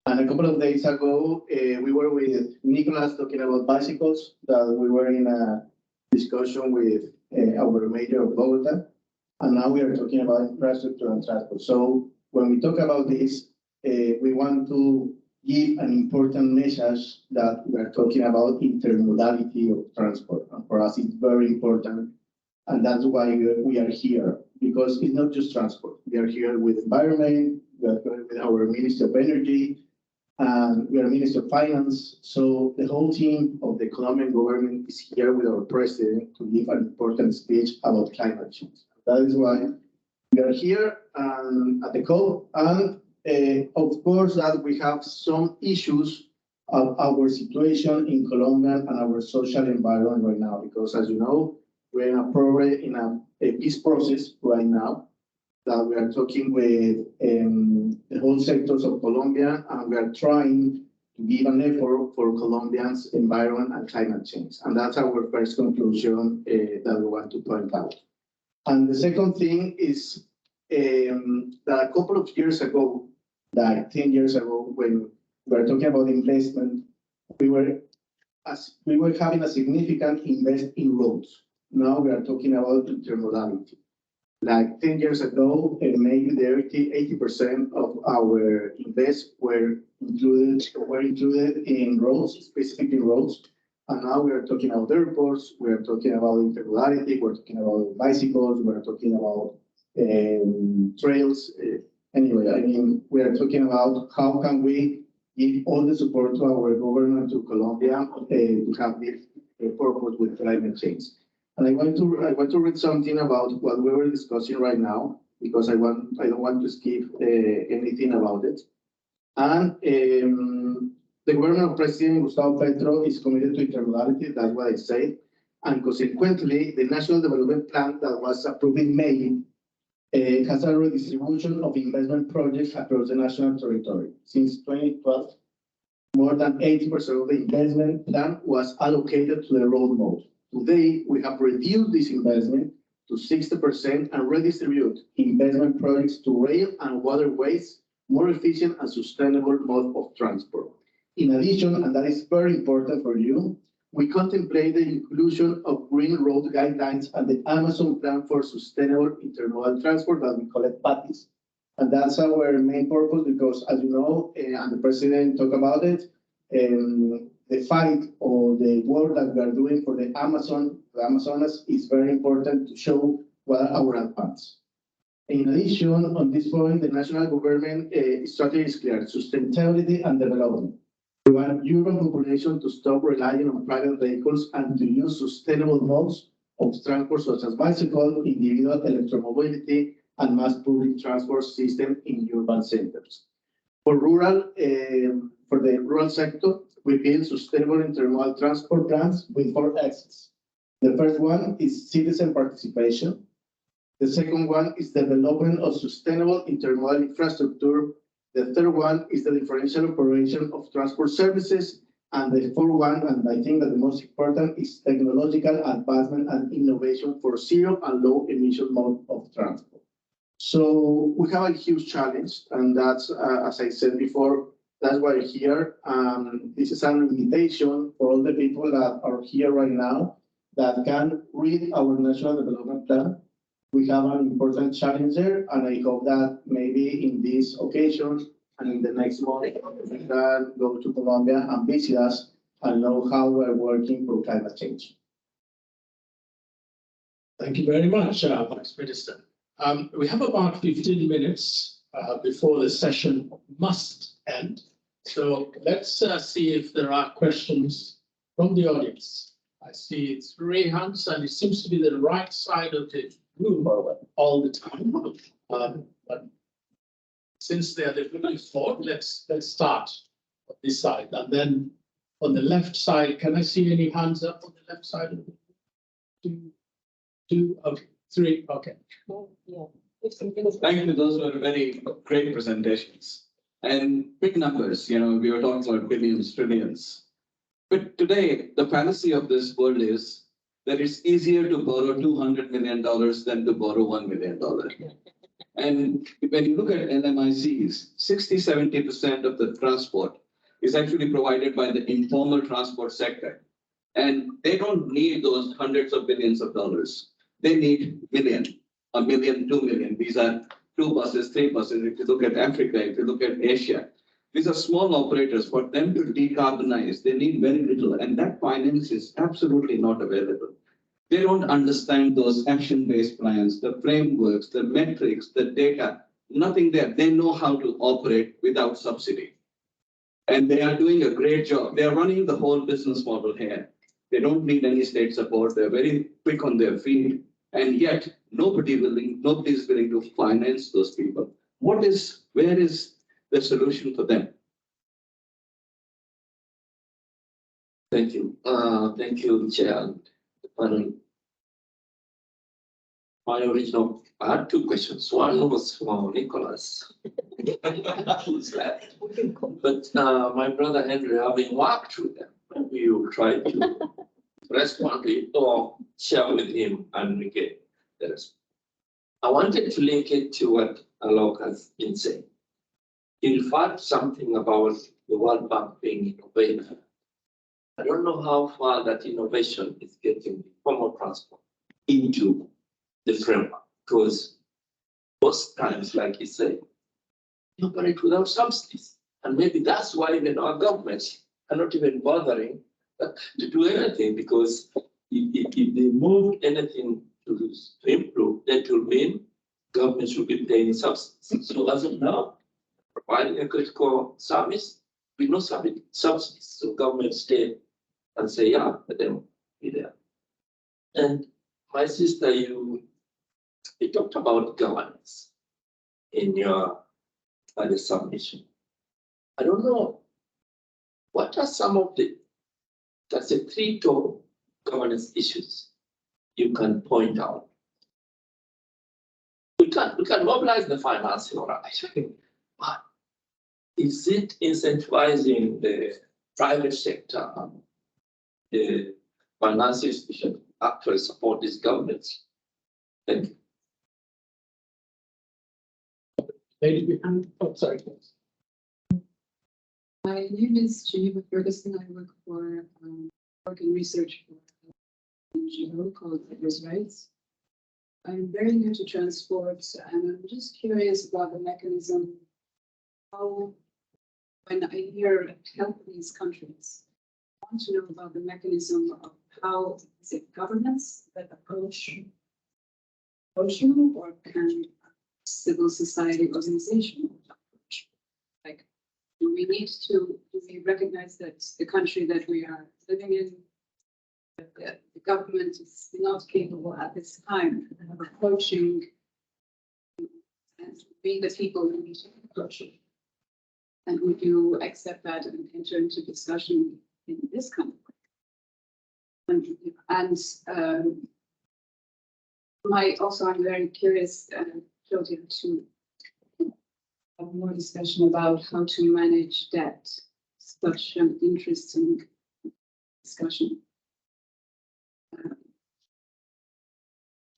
And a couple of days ago, we were with Nicolas talking about bicycles, that we were in a discussion with our mayor of Bogota, and now we are talking about infrastructure and transport. So when we talk about this, we want to give an important message that we are talking about intermodality of transport. And for us, it's very important. And that's why we are here, because it's not just transport. We are here with environment, we are here with our Minister of Energy, and we are Minister of Finance. So the whole team of the Colombian government is here with our president to give an important speech about climate change. That is why we are here at the COP. And of course, that we have some issues of our situation in Colombia and our social environment right now, because as you know, we're in a peace process right now that we are talking with the whole sectors of Colombia, and we are trying to give an effort for Colombians' environment and climate change. And that's our first conclusion that we want to point out. And the second thing is that a couple of years ago, like 10 years ago, when we were talking about investment, we were having a significant investment in roads. Now we are talking about intermodality. Like 10 years ago, maybe 80% of our investments were included in roads, specifically roads. And now we are talking about airports, we are talking about intermodality, we're talking about bicycles, we're talking about trails. Anyway, I mean, we are talking about how can we give all the support to our government, to Colombia, to have this purpose with climate change. And I want to read something about what we were discussing right now, because I don't want to skip anything about it. And the government of President Gustavo Petro is committed to intermodality, that's what I say. And consequently, the National Development Plan that was approved in May has a redistribution of investment projects across the national territory. Since 2012, more than 80% of the investment plan was allocated to the road mode. Today, we have reduced this investment to 60% and redistribute investment projects to rail and waterways, more efficient and sustainable mode of transport. In addition, and that is very important for you, we contemplate the inclusion of green road guidelines and the Amazon Plan for Sustainable Intermodal Transport that we call it PATIS. And that's our main purpose because, as you know, and the president talked about it, the fight or the work that we are doing for the Amazonas is very important to show what are our advances. In addition, on this point, the national government strategy is clear: sustainability and development. We want urban population to stop relying on private vehicles and to use sustainable modes of transport such as bicycle, individual electromobility, and mass public transport system in urban centers. For the rural sector, we build sustainable intermodal transport plans with 4 axes. The first one is citizen participation. The second one is development of sustainable intermodal infrastructure. The third one is the differential operation of transport services. And the fourth one, and I think that the most important, is technological advancement and innovation for zero and low emission mode of transport. So we have a huge challenge, and that's, as I said before, that's why we're here. This is an invitation for all the people that are here right now that can read our National Development Plan. We have an important challenge there, and I hope that maybe in this occasion and in the next month, we can go to Colombia and visit us and know how we're working for climate change. Thank you very much, Vice Minister. We have about 15 minutes before the session must end. So let's see if there are questions from the audience. I see 3 hands, and it seems to be the right side of the room all the time. But since they are the really four, let's start on this side, and then on the left side. Can I see any hands up on the left side? 2, okay, 3, okay. Thank you. Those were very great presentations and big numbers. You know, we were talking about billions, trillions. But today, the fallacy of this world is that it's easier to borrow $200 million than to borrow $1 million. And when you look at LMICs, 60–70% of the transport is actually provided by the informal transport sector. And they don't need those hundreds of billions of dollars. They need $1 million, 2 million. These are 2 buses, 3 buses. If you look at Africa, if you look at Asia, these are small operators. For them to decarbonize, they need very little, and that finance is absolutely not available. They don't understand those action-based plans, the frameworks, the metrics, the data, nothing there. They know how to operate without subsidy. And they are doing a great job. They are running the whole business model here. They don't need any state support. They're very quick on their feet. And yet nobody is willing to finance those people. Where is the solution for them? Thank you. Thank you, Chair and the panel. I had 2 questions. One was for Nicolas. Who's left? But my brother Henry, having worked with them, maybe you try to respond to it or share with him Enrique. I wanted to link it to what Alok has been saying. He referred to something about the World Bank being innovative. I don't know how far that innovation is getting formal transport into the framework, because most times, like you say, you operate without subsidies. And maybe that's why even our governments are not even bothering to do anything, because if they move anything to improve, that will mean government should be paying subsidies. So as of now, providing a critical service with no subsidies. So government stay and say, yeah, let them be there. And my sister, you talked about governance in your submission. I don't know, what are some of the, that's the 3 top governance issues you can point out? We can mobilize the financing, all right, but is it incentivizing the private sector, the financial institution actually support these governments? Thank you. Lady behind, oh, sorry. My name is Geneva Ferguson. I work for work in research for an NGO called Fighters' Rights. I'm very new to transport, and I'm just curious about the mechanism. How, when I hear help these countries, I want to know about the mechanism of how is it governments that approach you, or can civil society organization approach? Like, Do we recognize that the country that we are living in, that the government is not capable at this time of approaching and we the people who need to approach it? And would you accept that and enter into discussion in this kind of way? I'm very curious, Claudia, to have more discussion about how to manage debt. Such an interesting discussion.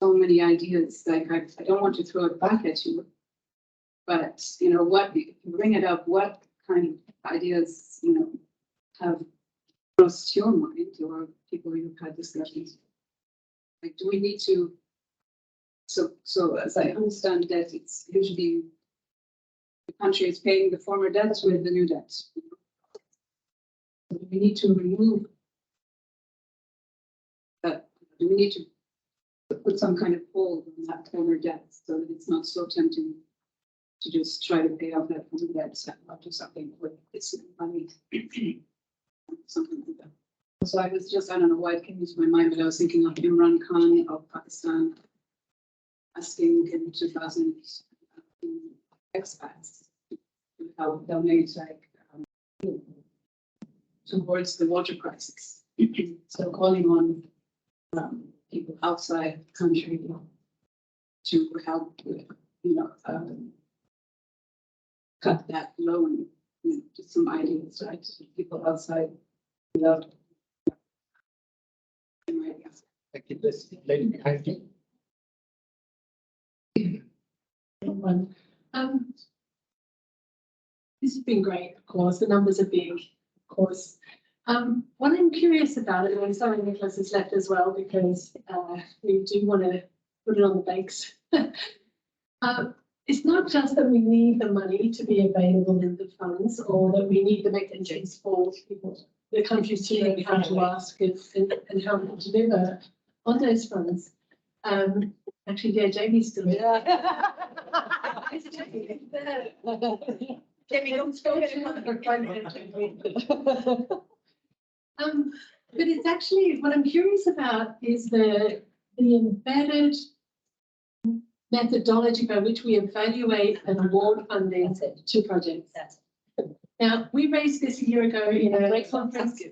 So many ideas, like I don't want to throw it back at you, but what if you bring it up, what kind of ideas have crossed your mind or people you've had discussions? Like, do we need to? So as I understand that it's usually the country is paying the former debts with the new debts. So do we need to remove that? Do we need to put some kind of hold on that former debt so that it's not so tempting to just try to pay off that former debt or do something with this money? Something like that. So I was just, I don't know why it came into my mind, but I was thinking of Imran Khan of Pakistan asking in 2000 expats to help donate towards the water crisis. So calling on people outside the country to help with, cut that loan. Just some ideas, right? People outside without. Thank you. This lady behind you. This has been great, of course. The numbers are big, of course. What I'm curious about, and I'm sorry Nicolas has left as well, because we do want to put it on the banks. It's not just that we need the money to be available in the funds, or that we need the mechanisms for people, the countries to know how to ask and how to deliver on those funds. Actually, yeah, Jamie's still here. But it's actually, what I'm curious about is the embedded methodology by which we evaluate and award funding to projects. Now, we raised this a year ago in a conference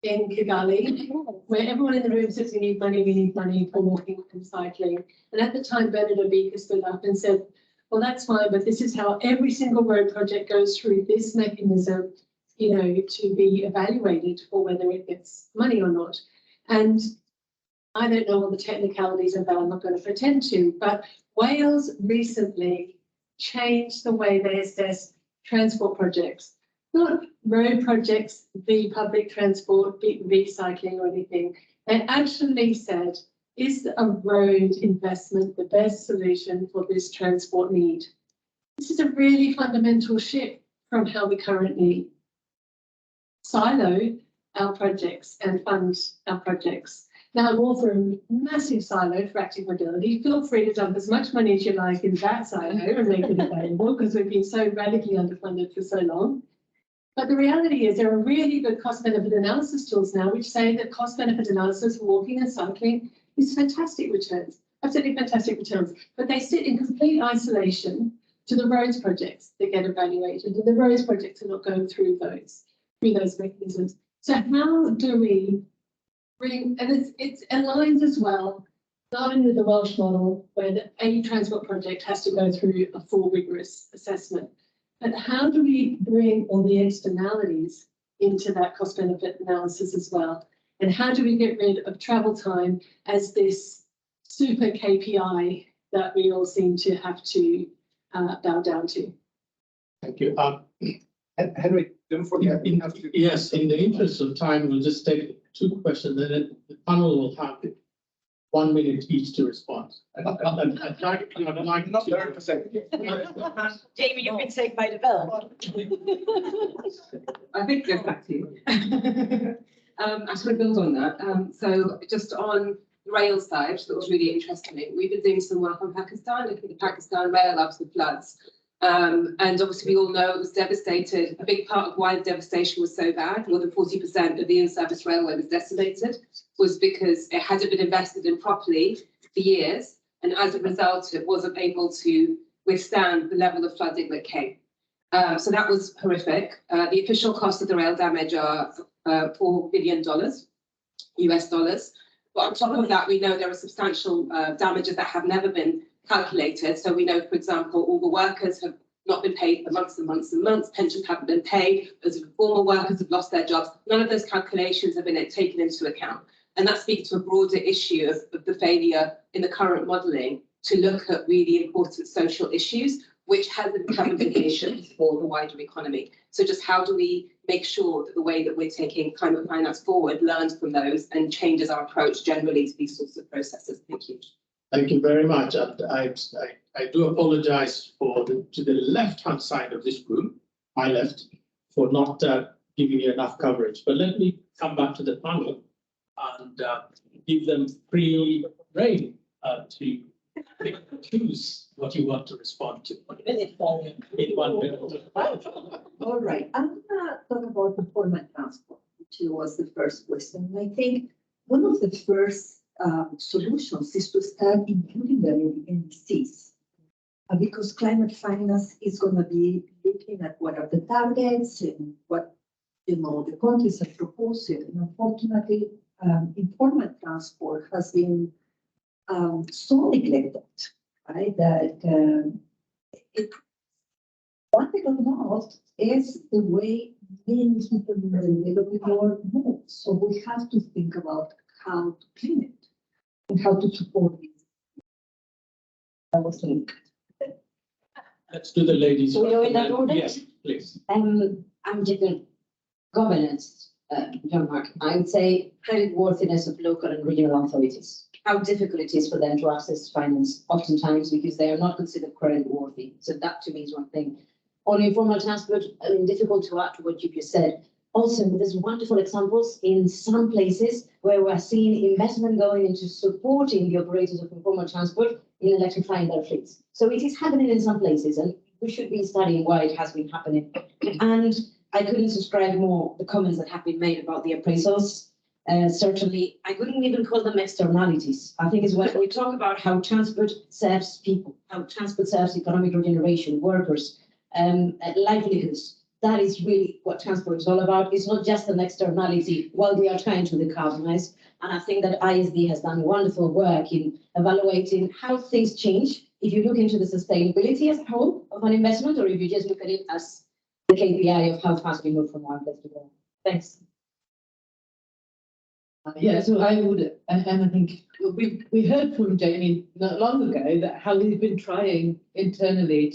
in Kigali, where everyone in the room says we need money for walking and cycling. And at the time, Bernard Obika stood up and said, well, that's fine, but this is how every single road project goes through this mechanism, to be evaluated for whether it gets money or not. And I don't know all the technicalities of that, I'm not going to pretend to, but Wales recently changed the way they assess transport projects. Not road projects, the public transport, recycling or anything. They actually said, is a road investment the best solution for this transport need? This is a really fundamental shift from how we currently silo our projects and fund our projects. Now, I'm all for a massive silo for active mobility. Feel free to dump as much money as you like in that silo and make it available, because we've been so radically underfunded for so long. But the reality is there are really good cost-benefit analysis tools now which say that cost-benefit analysis for walking and cycling is fantastic returns, absolutely fantastic returns. But they sit in complete isolation to the roads projects that get evaluated, and the roads projects are not going through those mechanisms. So how do we bring, and it aligns as well, not only the Welsh model where any transport project has to go through a full rigorous assessment, but how do we bring all the externalities into that cost benefit analysis as well? And how do we get rid of travel time as this super KPI that we all seem to have to bow down to? Thank you. Henry, don't forget. Yes, in the interest of time, we'll just take two questions, and then the panel will have 1 minute each to respond. I'd like Not 30%. Jamie, you've been saved by the bell. I think go back to you. I just want to build on that. So just on the rail side, that was really interesting. We've been doing some work on Pakistan, looking at the Pakistan rail after the floods. And obviously we all know it was devastated. A big part of why the devastation was so bad, more than 40% of the in-service railway was decimated, was because it hadn't been invested in properly for years. And as a result, it wasn't able to withstand the level of flooding that came. So that was horrific. The official cost of the rail damage are $4 billion, US dollars. But on top of that, we know there are substantial damages that have never been calculated. So we know, for example, all the workers have not been paid for months and months and months. Pensions haven't been paid. Those former workers have lost their jobs. None of those calculations have been taken into account. And that speaks to a broader issue of the failure in the current modelling to look at really important social issues, which have implications for the wider economy. So just how do we make sure that the way that we're taking climate finance forward learns from those and changes our approach generally to these sorts of processes? Thank you. Thank you very much. And I do apologize to the left-hand side of this room, my left, for not giving you enough coverage. But let me come back to the panel and give them free rein to choose what you want to respond to. In 1 minute. All right, I'm gonna talk about informal transport, which was the first question. I think one of the first solutions is to start including them in NDCs. Because climate finance is going to be looking at what are the targets and what the countries are proposing. And unfortunately, informal transport has been so neglected, right? That one thing of note is the way many people in the developing world move. So we have to think about how to clean it and how to support it. I was thinking. Let's do the ladies. So you're in that order? Yes, please. I'm different governance, Jean-Marc. I would say credit worthiness of local and regional authorities. How difficult it is for them to access finance, oftentimes because they are not considered credit worthy. So that to me is one thing. On informal transport, I mean, difficult to add to what you just said. Also, there's wonderful examples in some places where we're seeing investment going into supporting the operators of informal transport in electrifying their fleets. So it is happening in some places, and we should be studying why it has been happening. And I couldn't subscribe more the comments that have been made about the appraisals. Certainly, I couldn't even call them externalities. I think it's when we talk about how transport serves people, how transport serves economic regeneration, workers, livelihoods. That is really what transport is all about. It's not just an externality while we are trying to decarbonize. And I think that ISD has done wonderful work in evaluating how things change if you look into the sustainability as a whole of an investment, or if you just look at it as the KPI of how fast we move from one place to the other. Thanks. Yeah, so I would, and I think we heard from Jamie not long ago that how we've been trying internally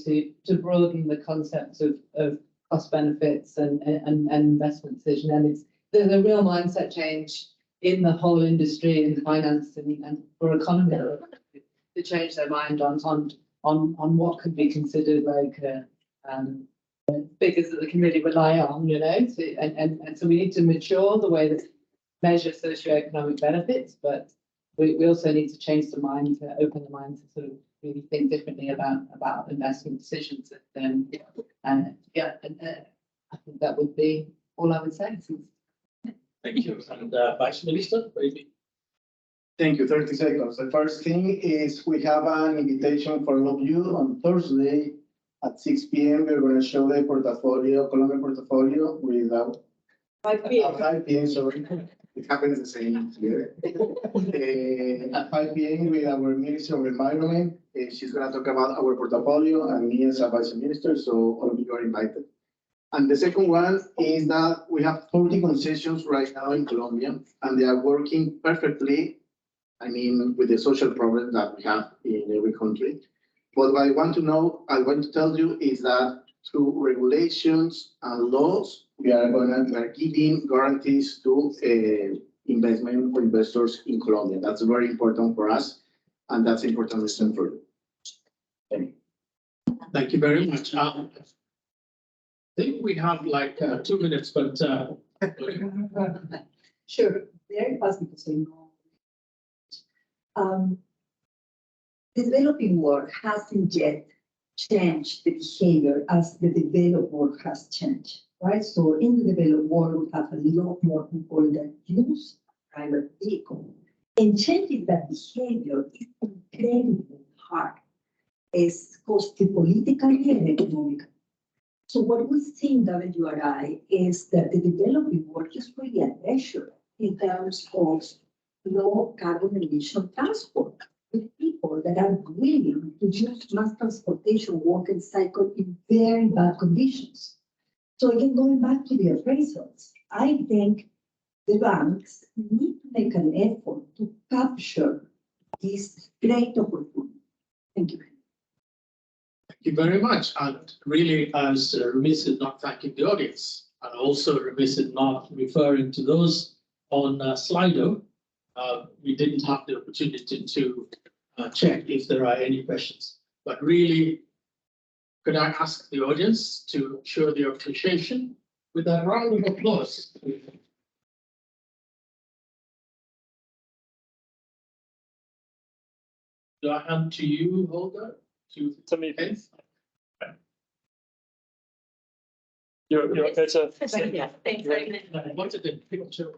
to broaden the concepts of cost benefits and investment decision, and there's a real mindset change in the whole industry in finance and for economy to change their mind on what could be considered like figures that they can really rely on, you know. And so we need to mature the way that measure socioeconomic benefits, but we also need to change the mind, to open the mind to sort of really think differently about investment decisions. And I think that would be all I would say. Thank you. And Vice Minister, maybe. Thank you. 30 seconds. The first thing is we have an invitation for all of you on Thursday at 6 p.m. We're going to show the portfolio, Colombian portfolio, without 5 p.m. 5 p.m. Sorry, it happens the same here. At 5 p.m. with our Minister of Environment. She's going to talk about our portfolio and me as a Vice Minister. So all of you are invited. And the second one is that we have 40 concessions right now in Colombia, and they are working perfectly. I mean, with the social problems that we have in every country. But what I want to tell you is that through regulations and laws, we are giving guarantees to investment for investors in Colombia. That's very important for us, and that's important lesson for you. Thank you very much. I think we have like 2 minutes, but sure, very possible to say no. The developing world hasn't yet change the behavior as the developed world has changed, right? So in the developed world, we have a lot more people that use private vehicle. And changing that behavior is incredibly hard. It's costly politically and economically. So what we see in WRI is that the developing world is really a measure in terms of low carbon emission transport with people that are willing to use mass transportation walking cycle in very bad conditions. So again, going back to the appraisals, I think the banks need to make an effort to capture this great opportunity. Thank you. Thank you very much. And really, as remiss in not thanking the audience, and also remiss in not referring to those on Slido. We didn't have the opportunity to check if there are any questions. But really, could I ask the audience to show their appreciation with a round of applause? Do I hand to you, Holger? To me, please. You're okay to. Yeah, thanks. I wanted a picture.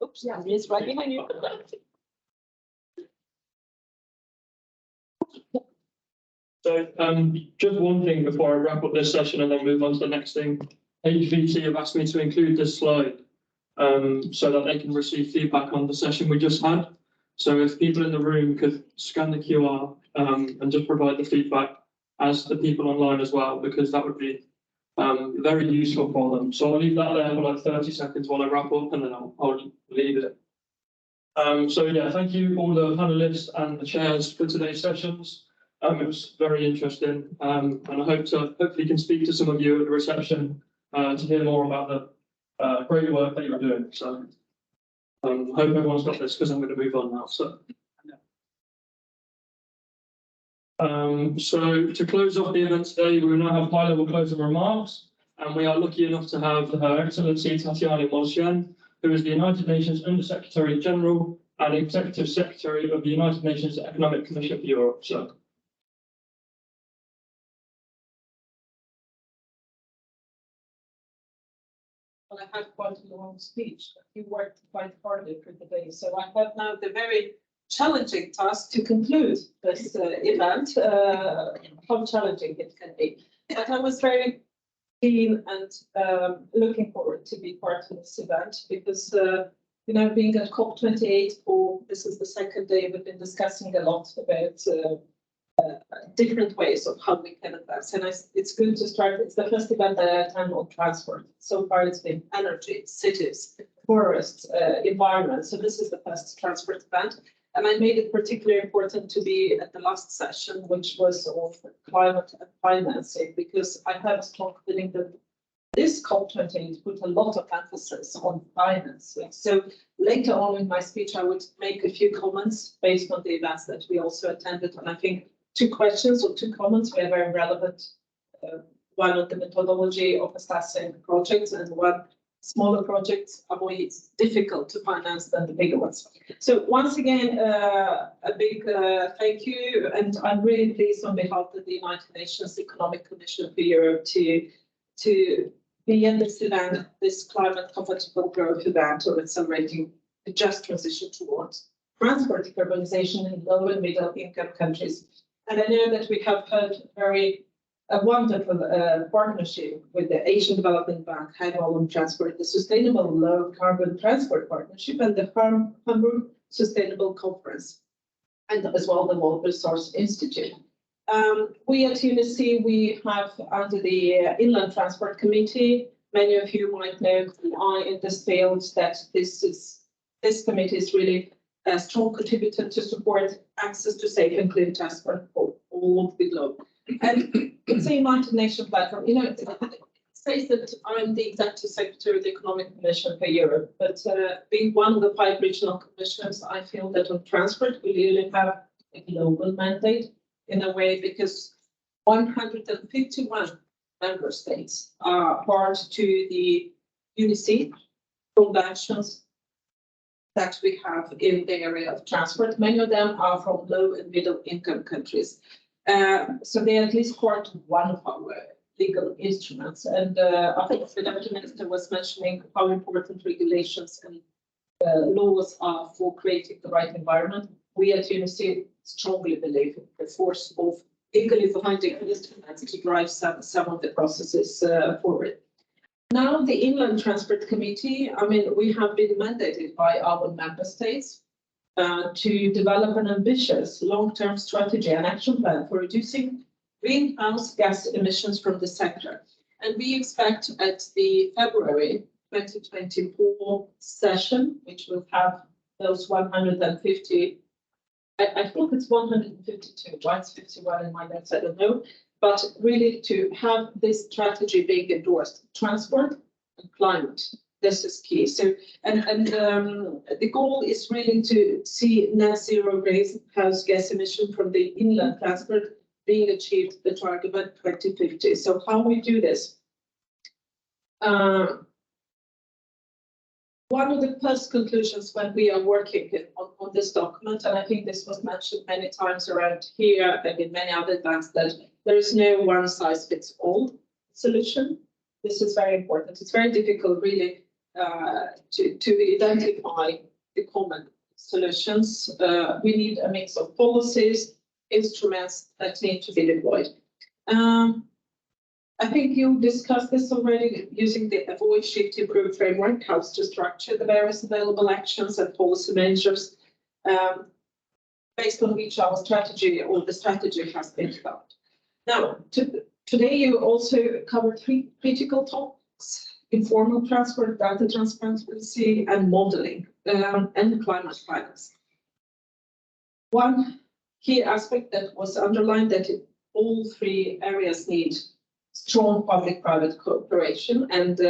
Oops, yeah, it's right behind you. So just one thing before I wrap up this session and then move on to the next thing. HVT have asked me to include this slide so that they can receive feedback on the session we just had. So if people in the room could scan the QR and just provide the feedback as the people online as well, because that would be very useful for them. So I'll leave that there for like 30 seconds while I wrap up and then I'll leave it. So yeah, thank you all the panelists and the chairs for today's sessions. It was very interesting, and I hope to hopefully can speak to some of you at the reception to hear more about the great work that you're doing. So hope everyone's got this because I'm going to move on now. So to close off the event today, we will now have high-level closing remarks, and we are lucky enough to have Her Excellency Tatiana Molshan, who is the United Nations Under-Secretary General and Executive Secretary of the United Nations Economic Commission for Europe. So. Well, I had quite a long speech. You worked quite hard for the day, so I have now the very challenging task to conclude this event. How challenging it can be, but I was very keen and looking forward to be part of this event because you know, being at COP28, this is the second day we've been discussing a lot about different ways of how we can advance. And it's good to start. It's the first event that I attend on transport. So far, it's been energy, cities, forests, environment. So this is the first transport event. And I made it particularly important to be at the last session, which was on climate and financing, because I have a strong feeling that this COP28 put a lot of emphasis on financing. So later on in my speech, I would make a few comments based on the events that we also attended. And I think two questions or two comments were very relevant. One on the methodology of assessing projects, and one smaller projects are more difficult to finance than the bigger ones. So once again, a big thank you, and I'm really pleased on behalf of the United Nations Economic Commission for Europe to be in this event, this climate compatible growth event, or accelerating the just transition towards transport decarbonization in low and middle income countries. And I know that we have had a wonderful partnership with the Asian Development Bank, High Volume Transport, the Sustainable Low Carbon Transport Partnership, and the Hamburg Sustainable Conference, and as well the World Resource Institute. We at UNEC, we have under the Inland Transport Committee, many of you might know why in this field that this committee is really a strong contributor to support access to safe and clean transport for all over the globe. And it's a United Nations platform. You know, it says that I'm the Executive Secretary of the Economic Commission for Europe, but being one of the 5 regional commissioners, I feel that on transport, we really have a global mandate in a way, because 151 member states are part to the UNEC conventions that we have in the area of transport. Many of them are from low and middle income countries. So they at least part one of our legal instruments. And I think the Deputy Minister was mentioning how important regulations and laws are for creating the right environment. We at UNICEF strongly believe in the force of legally binding instruments to drive some of the processes forward. Now, the Inland Transport Committee, I mean, we have been mandated by our member states to develop an ambitious long-term strategy and action plan for reducing greenhouse gas emissions from the sector. And we expect at the February 2024 session, which will have those 150, I think it's 152, right? It's 51 in my notes, I don't know. But really to have this strategy being endorsed, transport and climate, this is key. So, and the goal is really to see net zero greenhouse gas emission from the inland transport being achieved the target by 2050. So how we do this? One of the first conclusions when we are working on this document, and I think this was mentioned many times around here and in many other events, that there is no one size fits all solution. This is very important. It's very difficult really to identify the common solutions. We need a mix of policies, instruments that need to be deployed. I think you discussed this already using the Avoid Shift Improve framework, how to structure the various available actions and policy measures based on which our strategy or the strategy has been developed. Now, today you also covered three critical topics: informal transport, data transparency, and modeling, and climate finance. One key aspect that was underlined that all three areas need strong public-private cooperation, and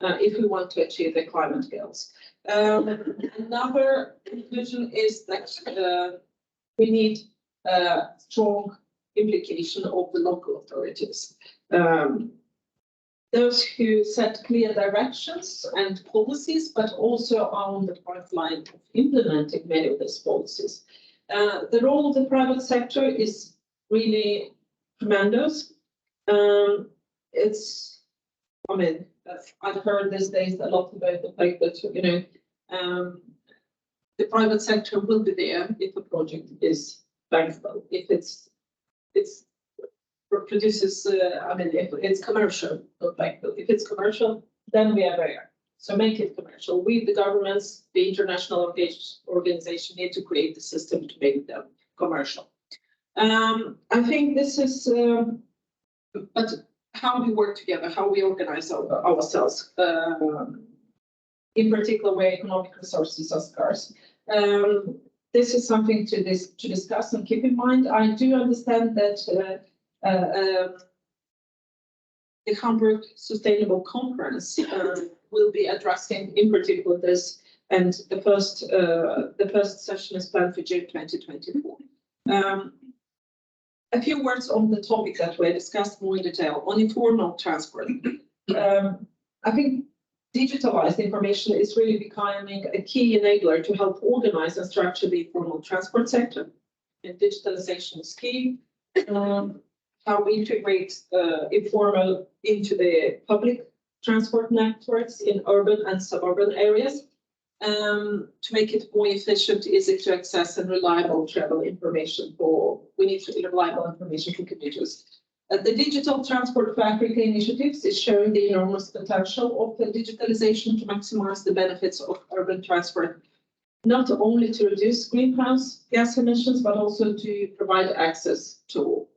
if we want to achieve the climate goals. Another conclusion is that we need strong implication of the local authorities. Those who set clear directions and policies, but also are on the front line of implementing many of these policies. The role of the private sector is really tremendous. It's, I mean, I've heard these days a lot about the fact that, you know, the private sector will be there if a project is bankable, if it produces, I mean, if it's commercial, not bankable. If it's commercial, then we are there. So make it commercial. We, the governments, the international organization, need to create the system to make them commercial. I think this is, but how we work together, how we organize ourselves, in particular where economic resources are scarce. This is something to discuss and keep in mind. I do understand that the Hamburg Sustainable Conference will be addressing in particular this, and the first session is planned for June 2024. A few words on the topic that were discussed more in detail on informal transport. I think digitalized information is really becoming a key enabler to help organize and structure the informal transport sector. And digitalization is key. How we integrate informal into the public transport networks in urban and suburban areas to make it more efficient, easy to access, and reliable travel information we need reliable information for commuters. The Digital Transport for Africa initiatives is showing the enormous potential of the digitalization to maximize the benefits of urban transport, not only to reduce greenhouse gas emissions, but also to provide access to all.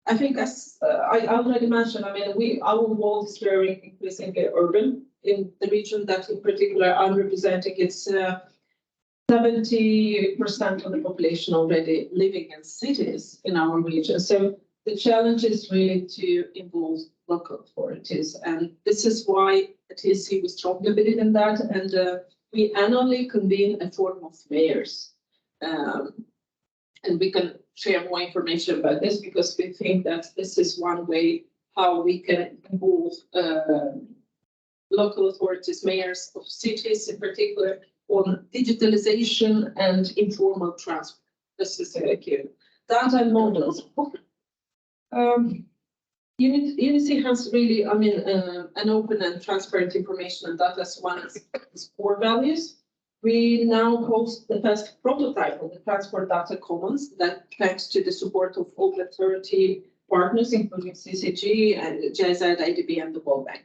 I think, as I already mentioned, I mean, our world is very increasingly urban. In the region that in particular I'm representing, it's 70% of the population already living in cities in our region. So the challenge is really to involve local authorities. And this is why at TSC we strongly believe in that. And we annually convene a forum of mayors. And we can share more information about this because we think that this is one way how we can involve local authorities, mayors of cities in particular, on digitalization and informal transport. This is key. Data and models. Unity has really, an open and transparent information and data as one of its core values. We now host the first prototype of the Transport Data Commons that thanks to the support of over 30 partners, including CCG and GIZ, ADB, and the World Bank.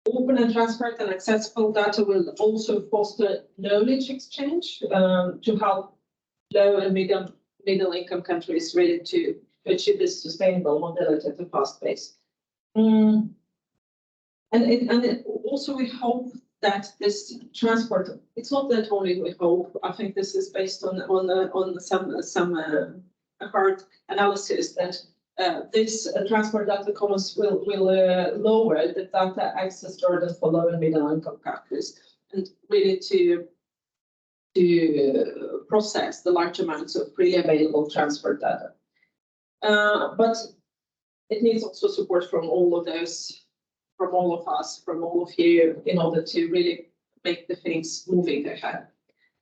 Open and transparent and accessible data will also foster knowledge exchange to help low and middle income countries really to achieve this sustainable mobility at a fast pace. And also we hope that this transport, it's not that only we hope, I think this is based on some hard analysis that this transport data commons will lower the data access burden for low and middle income countries and really to process the large amounts of freely available transport data. But it needs also support from all of those, from all of us, from all of you, in order to really make the things moving ahead.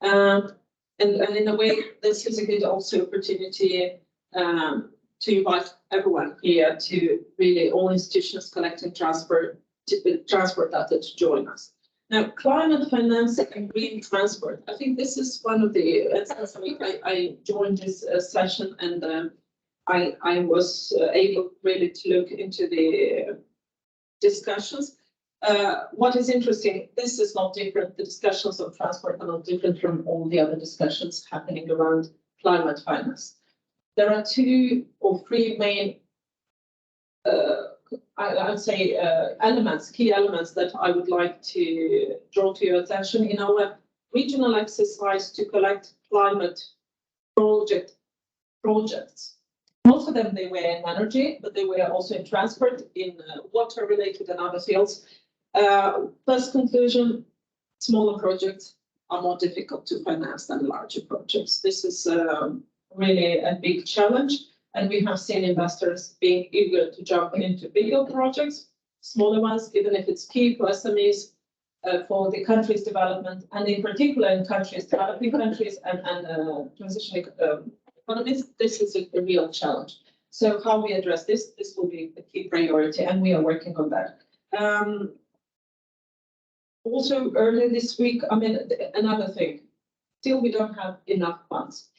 And in a way, this is a good also opportunity to invite everyone here to really all institutions collecting transport data to join us. Now, climate finance and green transport. I think this is one of the. I joined this session and I was able really to look into the discussions. What is interesting, this is not different. The discussions on transport are not different from all the other discussions happening around climate finance. There are 2 or 3 main, I would say, elements, key elements that I would like to draw to your attention in our regional exercise to collect climate projects. Most of them, they were in energy, but they were also in transport, in water-related and other fields. First conclusion, smaller projects are more difficult to finance than larger projects. This is really a big challenge, and we have seen investors being eager to jump into bigger projects, smaller ones, even if it's key for SMEs, for the country's development, and in particular in developing countries and transitioning economies. This is a real challenge. So how we address this will be a key priority, and we are working on that. Also earlier this week, another thing, still we don't have enough funds.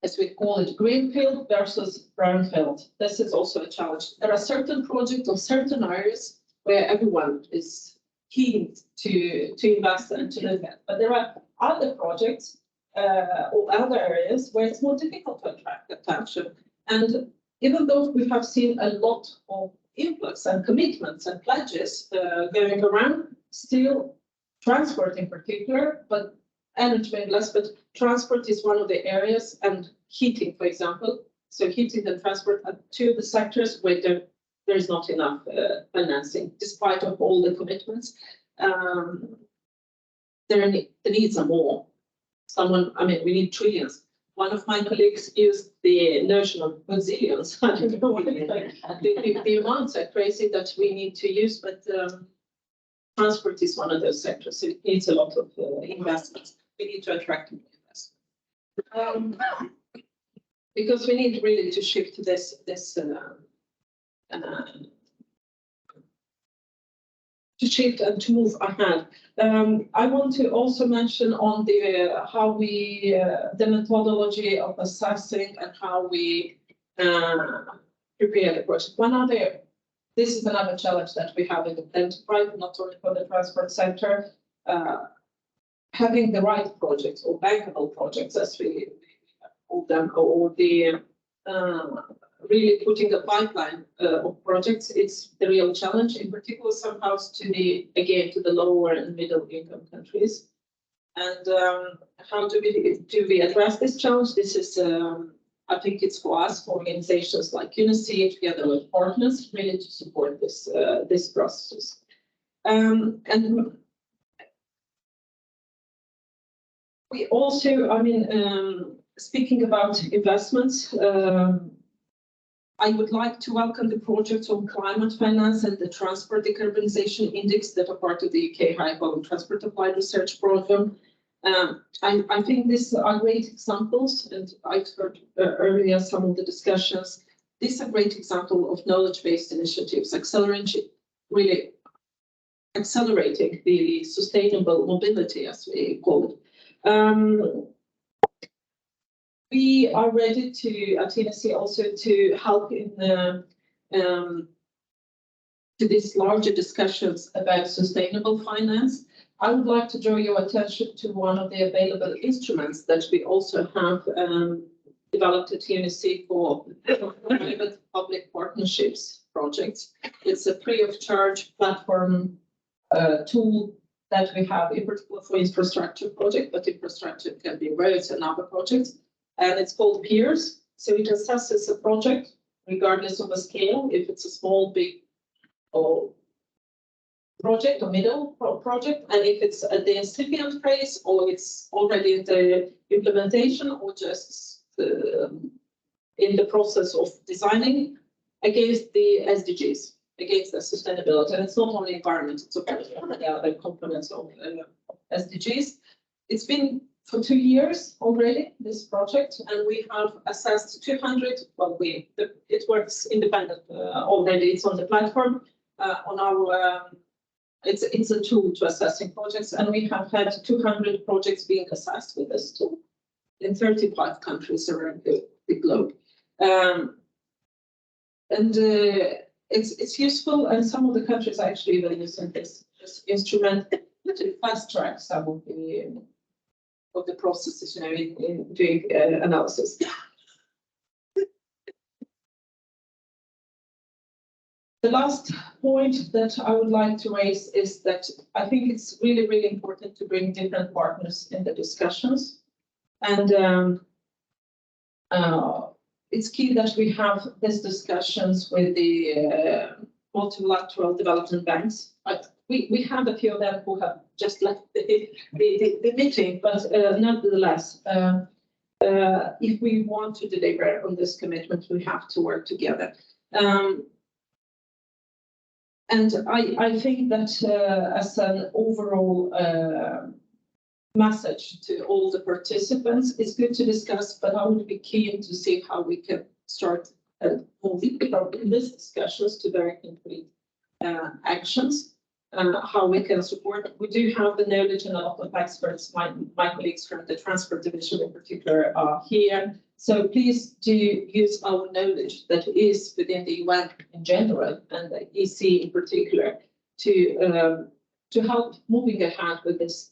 As we call it, greenfield versus brownfield. This is also a challenge. There are certain projects or certain areas where everyone is keen to invest and to look at, but there are other projects or other areas where it's more difficult to attract attention. And even though we have seen a lot of influx and commitments and pledges going around, still transport in particular, but energy maybe less, but transport is one of the areas, and heating, for example. So heating and transport are 2 of the sectors where there is not enough financing, despite of all the commitments. The needs are more. We need trillions. One of my colleagues used the notion of bazillions. I don't know what the amounts are crazy that we need to use, but transport is one of those sectors. So it needs a lot of investments. We need to attract more investment. Because we need really to shift this to shift and to move ahead. I want to also mention on the methodology of assessing and how we prepare the project. This is another challenge that we have identified, not only for the transport sector, having the right projects or bankable projects, as we call them, or the really putting a pipeline of projects. It's the real challenge, in particular somehow to the lower and middle income countries. And how do we address this challenge? This is, I think it's for us, for organizations like UNICEF, together with partners, really to support this process. And we also, speaking about investments, I would like to welcome the projects on climate finance and the Transport Decarbonization Index that are part of the UK High Volume Transport Applied Research Program. I think these are great examples, and I heard earlier some of the discussions. These are great example of knowledge-based initiatives, really accelerating the sustainable mobility, as we call it. We are ready to, at TNC, also to help in the to these larger discussions about sustainable finance. I would like to draw your attention to one of the available instruments that we also have developed at TNC for private-public partnerships projects. It's a free-of-charge platform tool that we have in particular for infrastructure project, but infrastructure can be roads and other projects. And it's called Peers. So it assesses a project regardless of a scale, if it's a small, big, or project or middle project, and if it's at the incipient phase or it's already in the implementation or just in the process of designing against the SDGs, against the sustainability. And it's not only environment, it's of course one of the other components of SDGs. It's been for 2 years already, this project, and we have assessed 200, well, it works independent already, it's on the platform, on our, it's a tool to assessing projects, and we have had 200 projects being assessed with this tool in 35 countries around the globe. It's useful, and some of the countries are actually even using this instrument to fast track some of the processes, in doing analysis. The last point that I would like to raise is that I think it's really, really important to bring different partners in the discussions. And it's key that we have these discussions with the multilateral development banks. We have a few of them who have just left the meeting, but nonetheless, if we want to deliver on this commitment, we have to work together. And I think that as an overall message to all the participants, it's good to discuss, but I would be keen to see how we can start moving from these discussions to very concrete actions. How we can support. We do have the knowledge and a lot of experts, my colleagues from the transport division in particular are here. So please do use our knowledge that is within the UN in general and the EC in particular to help moving ahead with this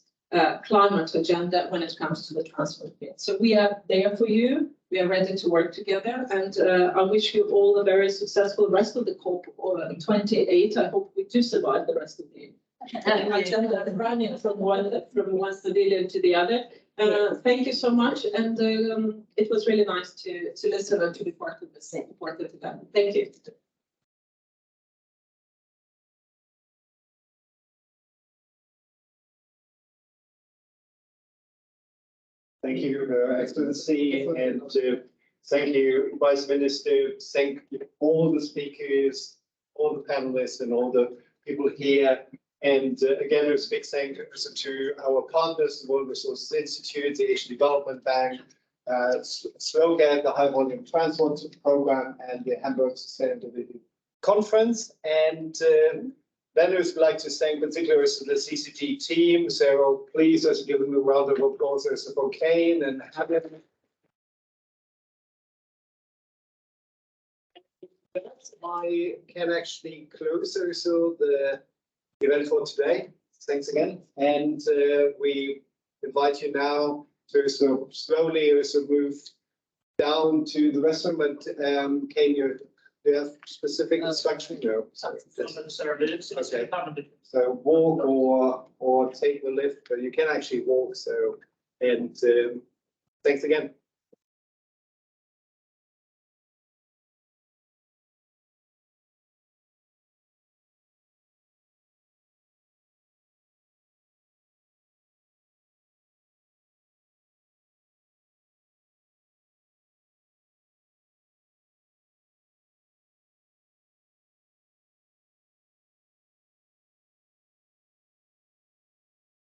climate agenda when it comes to the transport field. So we are there for you. We are ready to work together, and I wish you all a very successful rest of the COP 28. I hope we do survive the rest of the agenda running from one pavilion to the other. Thank you so much, and it was really nice to listen and to be part of this important event. Thank you. Thank you, Your Excellency, and thank you, Vice Minister. Thank all the speakers, all the panelists, and all the people here. And again, a big thank you to our partners, the World Resources Institute, the Asian Development Bank, SLOCAT, the High Volume Transport Program, and the Hamburg Sustainability Conference. And then I would like to thank particularly the CCT team. So please, let's give them a round of applause as a bouquet and have it. I can actually close also the event for today. Thanks again. And we invite you now to slowly also move down to the restaurant. But can you have specific instruction? No. Okay. So walk or take the lift, but you can actually walk. So, and thanks again.